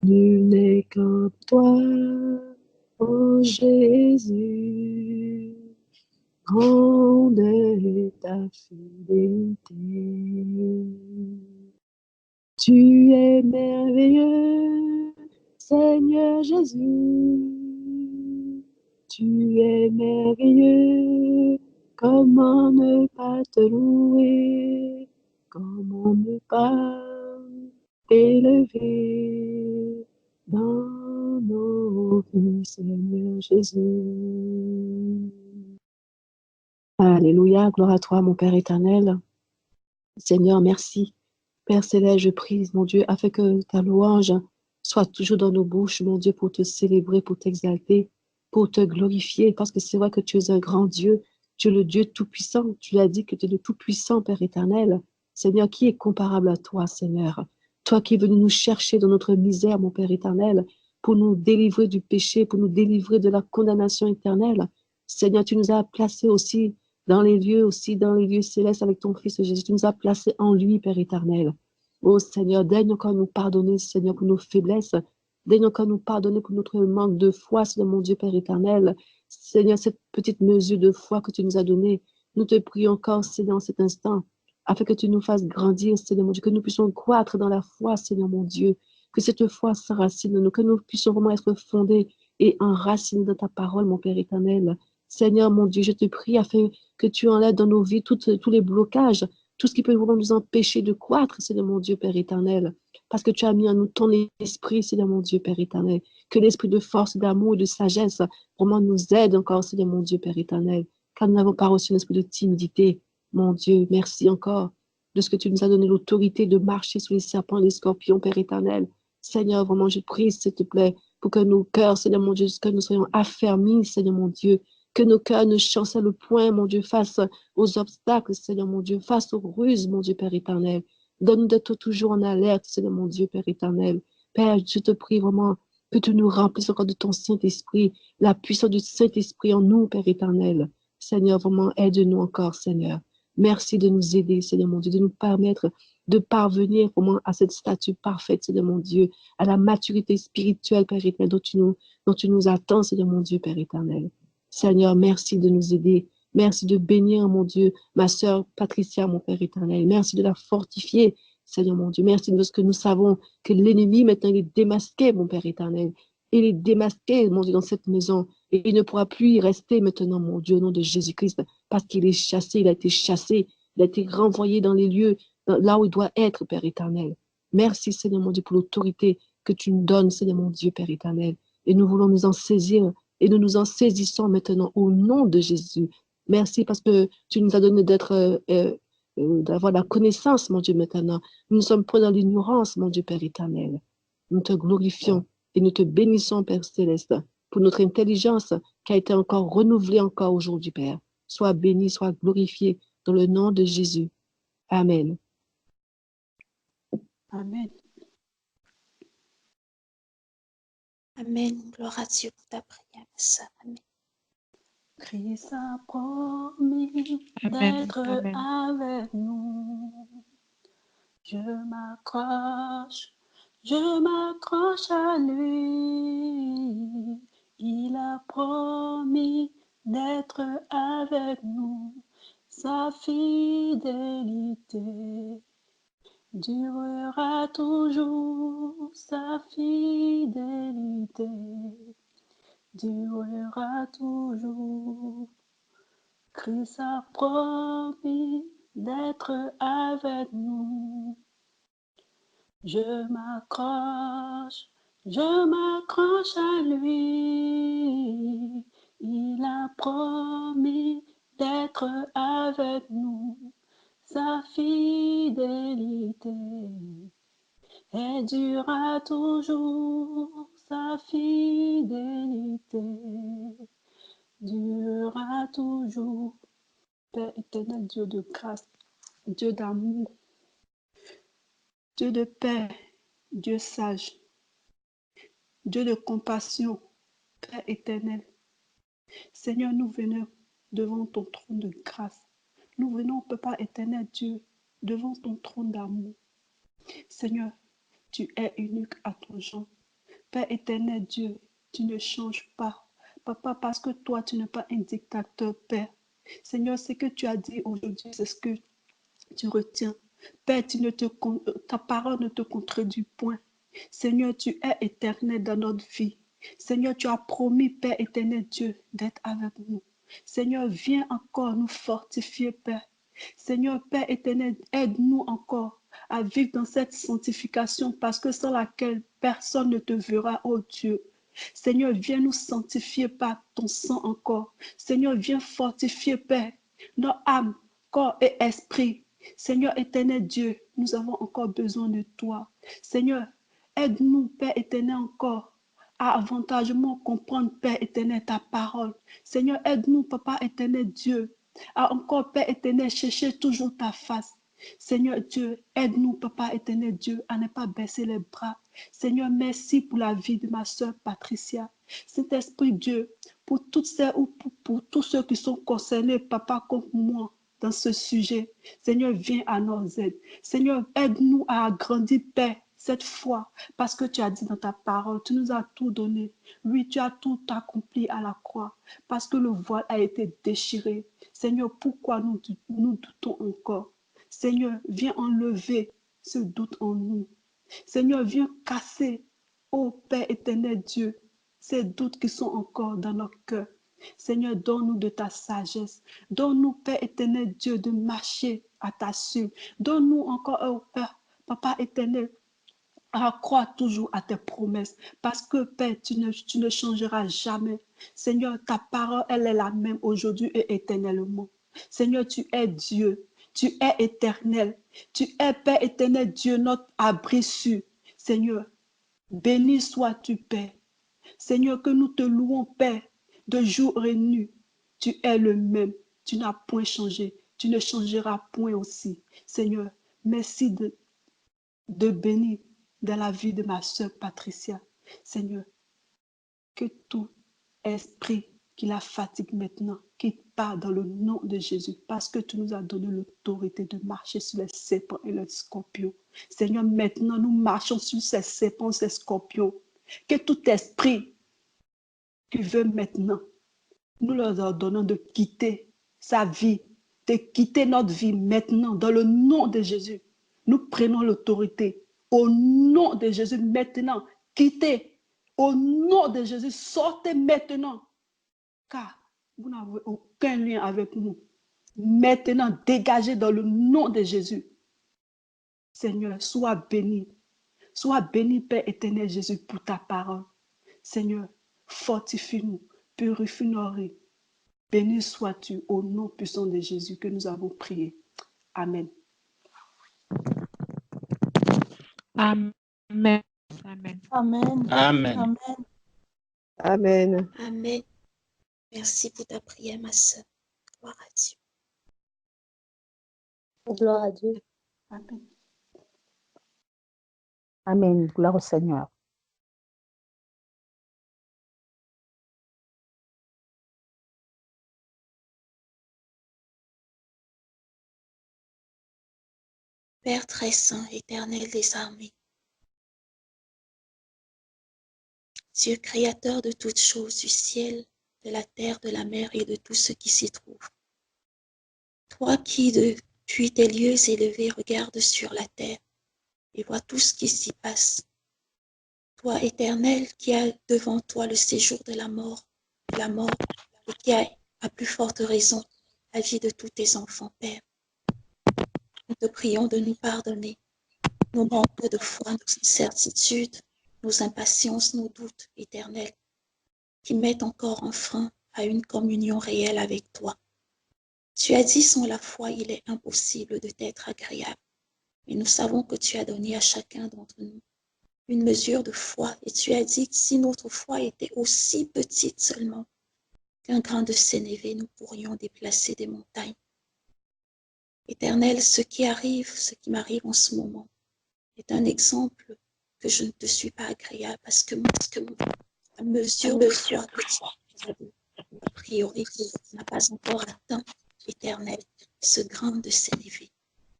Nul n'est comme toi, ô Jésus. Grande est ta fidélité. Tu es merveilleux, Seigneur Jésus. Tu es merveilleux. Comment ne pas te louer? Comment ne pas t'élever dans nos vies, Seigneur Jésus? Alléluia, gloire à toi, mon Père éternel. Seigneur, merci. Père céleste, je prie, mon Dieu, afin que ta louange soit toujours dans nos bouches, mon Dieu, pour te célébrer, pour t'exalter, pour te glorifier, parce que c'est vrai que tu es un grand Dieu, tu es le Dieu tout-puissant, tu l'as dit que tu es le tout-puissant, Père éternel. Seigneur, qui est comparable à toi, Seigneur? Toi qui es venu nous chercher dans notre misère, mon Père éternel, pour nous délivrer du péché, pour nous délivrer de la condamnation éternelle. Seigneur, tu nous as placés aussi dans les lieux célestes avec ton Fils Jésus. Tu nous as placés en lui, Père éternel. Oh Seigneur, daigne encore nous pardonner, Seigneur, pour nos faiblesses. Daigne encore nous pardonner pour notre manque de foi, Seigneur mon Dieu, Père éternel. Seigneur, cette petite mesure de foi que tu nous as donnée, nous te prions encore, Seigneur, en cet instant, afin que tu nous fasses grandir, Seigneur mon Dieu, que nous puissions croître dans la foi, Seigneur mon Dieu, que cette foi s'enracine en nous, que nous puissions vraiment être fondés et enracinés dans ta parole, mon Père éternel. Seigneur mon Dieu, je te prie afin que tu enlèves dans nos vies tous les blocages, tout ce qui peut vraiment nous empêcher de croître, Seigneur mon Dieu, Père éternel. Parce que tu as mis en nous ton esprit, Seigneur mon Dieu, Père éternel. Que l'esprit de force, d'amour et de sagesse vraiment nous aide encore, Seigneur mon Dieu, Père éternel. Car nous n'avons pas reçu un esprit de timidité. Mon Dieu, merci encore. de ce que tu nous as donné l'autorité de marcher sur les serpents et les scorpions, Père éternel. Seigneur, vraiment, je prie, s'il te plaît, pour que nos cœurs, Seigneur mon Dieu, que nous soyons affermis, Seigneur mon Dieu, que nos cœurs ne chancellent point, mon Dieu, face aux obstacles, Seigneur mon Dieu, face aux ruses, mon Dieu, Père éternel. Donne-nous d'être toujours en alerte, Seigneur mon Dieu, Père éternel. Père, je te prie vraiment que tu nous remplisses encore de ton Saint-Esprit, la puissance du Saint-Esprit en nous, Père éternel. Seigneur, vraiment, aide-nous encore, Seigneur. Merci de nous aider, Seigneur mon Dieu, de nous permettre de parvenir vraiment à cette statue parfaite, Seigneur mon Dieu, à la maturité spirituelle, Père éternel, dont tu nous attends, Seigneur mon Dieu, Père éternel. Seigneur, merci de nous aider. Merci de bénir, mon Dieu, ma sœur Patricia, mon Père éternel. Merci de la fortifier, Seigneur mon Dieu. Merci parce que nous savons que l'ennemi, maintenant, il est démasqué, mon Père éternel. Il est démasqué, mon Dieu, dans cette maison. Et il ne pourra plus y rester maintenant, mon Dieu, au nom de Jésus-Christ, parce qu'il est chassé, il a été chassé, il a été renvoyé dans les lieux, là où il doit être, Père éternel. Merci, Seigneur mon Dieu, pour l'autorité que tu nous donnes, Seigneur mon Dieu, Père éternel. Et nous voulons nous en saisir, et nous nous en saisissons maintenant au nom de Jésus. Merci parce que tu nous as donné d'avoir la connaissance, mon Dieu, maintenant. Nous sommes pris dans l'ignorance, mon Dieu, Père éternel. Nous te glorifions et nous te bénissons, Père céleste, pour notre intelligence qui a été encore renouvelée encore aujourd'hui, Père. Sois béni, sois glorifié dans le nom de Jésus. Amen. Amen. Amen. Gloire à Dieu pour ta prière, ma sœur. Amen. Christ a promis Amen. d'être Amen. avec nous. Je m'accroche à lui. Il a promis d'être avec nous. Sa fidélité durera toujours. Sa fidélité durera toujours. Christ a promis d'être avec nous. Je m'accroche à lui. Il a promis d'être avec nous. Sa fidélité durera toujours. Sa fidélité durera toujours. Père éternel, Dieu de grâce, Dieu d'amour, Dieu de paix, Dieu sage, Dieu de compassion, Père éternel. Seigneur, nous venons devant ton trône de grâce. Nous venons, Papa éternel Dieu, devant ton trône d'amour. Seigneur, tu es unique à ton genre. Père éternel Dieu, tu ne changes pas. Papa, parce que toi, tu n'es pas un dictateur, Père. Seigneur, ce que tu as dit aujourd'hui, c'est ce que tu retiens. Père, ta parole ne te contredit point. Seigneur, tu es éternel dans notre vie. Seigneur, tu as promis, Père éternel Dieu, d'être avec nous. Seigneur, viens encore nous fortifier, Père. Seigneur, Père éternel, aide-nous encore à vivre dans cette sanctification parce que sans laquelle personne ne te verra, oh Dieu. Seigneur, viens nous sanctifier par ton sang encore. Seigneur, viens fortifier, Père, nos âmes, corps et esprit. Seigneur éternel Dieu, nous avons encore besoin de toi. Seigneur, aide-nous, Père éternel, encore à avantageusement comprendre, Père éternel, ta parole. Seigneur, aide-nous, Papa éternel Dieu, à encore, Père éternel, chercher toujours ta face. Seigneur Dieu, aide-nous, Papa éternel Dieu, à ne pas baisser les bras. Seigneur, merci pour la vie de ma sœur Patricia. Saint-Esprit Dieu, pour toutes celles ou pour tous ceux qui sont concernés, Papa, comme moi, dans ce sujet. Seigneur, viens à nos aides. Seigneur, aide-nous à agrandir, Père, cette foi, parce que tu as dit dans ta parole, tu nous as tout donné. Oui, tu as tout accompli à la croix, parce que le voile a été déchiré. Seigneur, pourquoi nous doutons encore? Seigneur, viens enlever ce doute en nous. Seigneur, viens casser, ô Père éternel Dieu, ces doutes qui sont encore dans nos cœurs. Seigneur, donne-nous de ta sagesse. Donne-nous, Père éternel Dieu, de marcher à ta suite. Donne-nous encore, oh Père, Papa éternel, à croire toujours à tes promesses. Parce que, Père, tu ne changeras jamais. Seigneur, ta parole, elle est la même aujourd'hui et éternellement. Seigneur, tu es Dieu. Tu es éternel. Tu es, Père éternel, Dieu, notre abri sûr. Seigneur, béni sois-tu, Père. Seigneur, que nous te louons, Père, de jour et nuit. Tu es le même. Tu n'as point changé. Tu ne changeras point aussi. Seigneur, merci de bénir dans la vie de ma sœur Patricia. Seigneur, que tout esprit qui la fatigue maintenant, quitte part dans le nom de Jésus, parce que tu nous as donné l'autorité de marcher sur les serpents et les scorpions. Seigneur, maintenant nous marchons sur ces serpents, ces scorpions. Que tout esprit qui veut maintenant, nous leur ordonnons de quitter sa vie, de quitter notre vie maintenant, dans le nom de Jésus. Nous prenons l'autorité. Au nom de Jésus, maintenant, quittez. Au nom de Jésus, sortez maintenant. Car vous n'avez aucun lien avec nous. Maintenant, dégagez dans le nom de Jésus. Seigneur, sois béni. Sois béni, Père éternel Jésus, pour ta parole. Seigneur, fortifie-nous, purifie nos riz. Béni sois-tu au nom puissant de Jésus que nous avons prié. Amen. Amen. Amen. Amen. Amen. Amen. Amen. Amen. Merci pour ta prière, ma sœur. Gloire à Dieu. Gloire à Dieu. Amen. Amen. Gloire au Seigneur. Père très saint, éternel des armées, Dieu créateur de toutes choses, du ciel, de la terre, de la mer et de tout ce qui s'y trouve. Toi qui, depuis tes lieux élevés, regardes sur la terre et vois tout ce qui s'y passe. Toi, éternel, qui as devant toi le séjour de la mort, et qui a, à plus forte raison, la vie de tous tes enfants, Père. Nous te prions de nous pardonner nos manques de foi, nos incertitudes, nos impatiences, nos doutes éternels, qui mettent encore un frein à une communion réelle avec toi. Tu as dit, sans la foi, il est impossible de t'être agréable. Mais nous savons que tu as donné à chacun d'entre nous une mesure de foi. Et tu as dit que si notre foi était aussi petite seulement qu'un grain de sénévé, nous pourrions déplacer des montagnes. Éternel, ce qui m'arrive en ce moment, est un exemple que je ne te suis pas agréable parce que la mesure de foi que tu as a priori n'a pas encore atteint, éternel, ce grain de sénévé.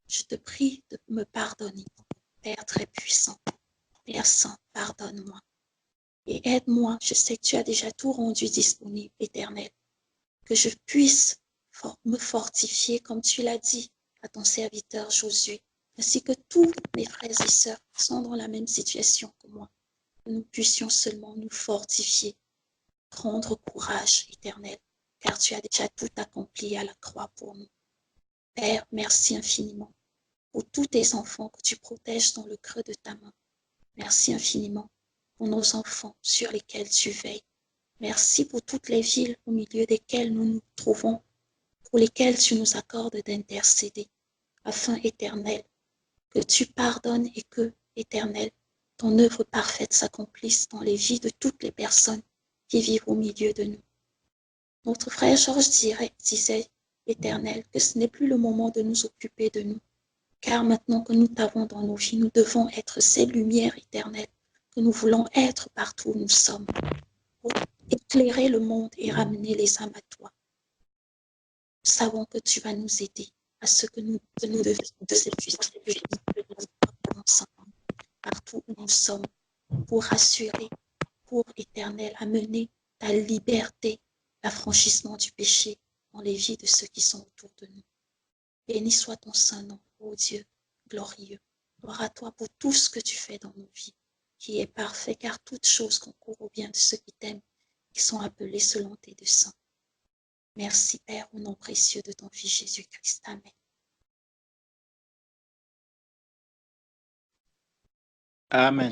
Je te prie de me pardonner, Père très puissant, Père saint, pardonne-moi et aide-moi. Je sais que tu as déjà tout rendu disponible, éternel, que je puisse me fortifier comme tu l'as dit à ton serviteur Josué, ainsi que tous mes frères et sœurs qui sont dans la même situation que moi, que nous puissions seulement nous fortifier, prendre courage, éternel, car tu as déjà tout accompli à la croix pour nous. Père, merci infiniment pour tous tes enfants que tu protèges dans le creux de ta main. Merci infiniment pour nos enfants sur lesquels tu veilles. Merci pour toutes les villes au milieu desquelles nous nous trouvons, pour lesquelles tu nous accordes d'intercéder, afin, éternel, que tu pardonnes et que, éternel, ton œuvre parfaite s'accomplisse dans les vies de toutes les personnes qui vivent au milieu de nous. Notre frère Georges disait, éternel, que ce n'est plus le moment de nous occuper de nous, car maintenant que nous t'avons dans nos vies, nous devons être ces lumières éternelles que nous voulons être partout où nous sommes, pour éclairer le monde et ramener les âmes à toi. Nous savons que tu vas nous aider à ce que nous devons ensemble, partout où nous sommes, pour rassurer, pour éternel, amener ta liberté, l'affranchissement du péché dans les vies de ceux qui sont autour de nous. Béni soit ton saint nom, ô Dieu glorieux. Gloire à toi pour tout ce que tu fais dans nos vies, qui est parfait, car toute chose concourt au bien de ceux qui t'aiment, qui sont appelés selon tes desseins. Merci, Père, au nom précieux de ton Fils Jésus-Christ. Amen. Amen.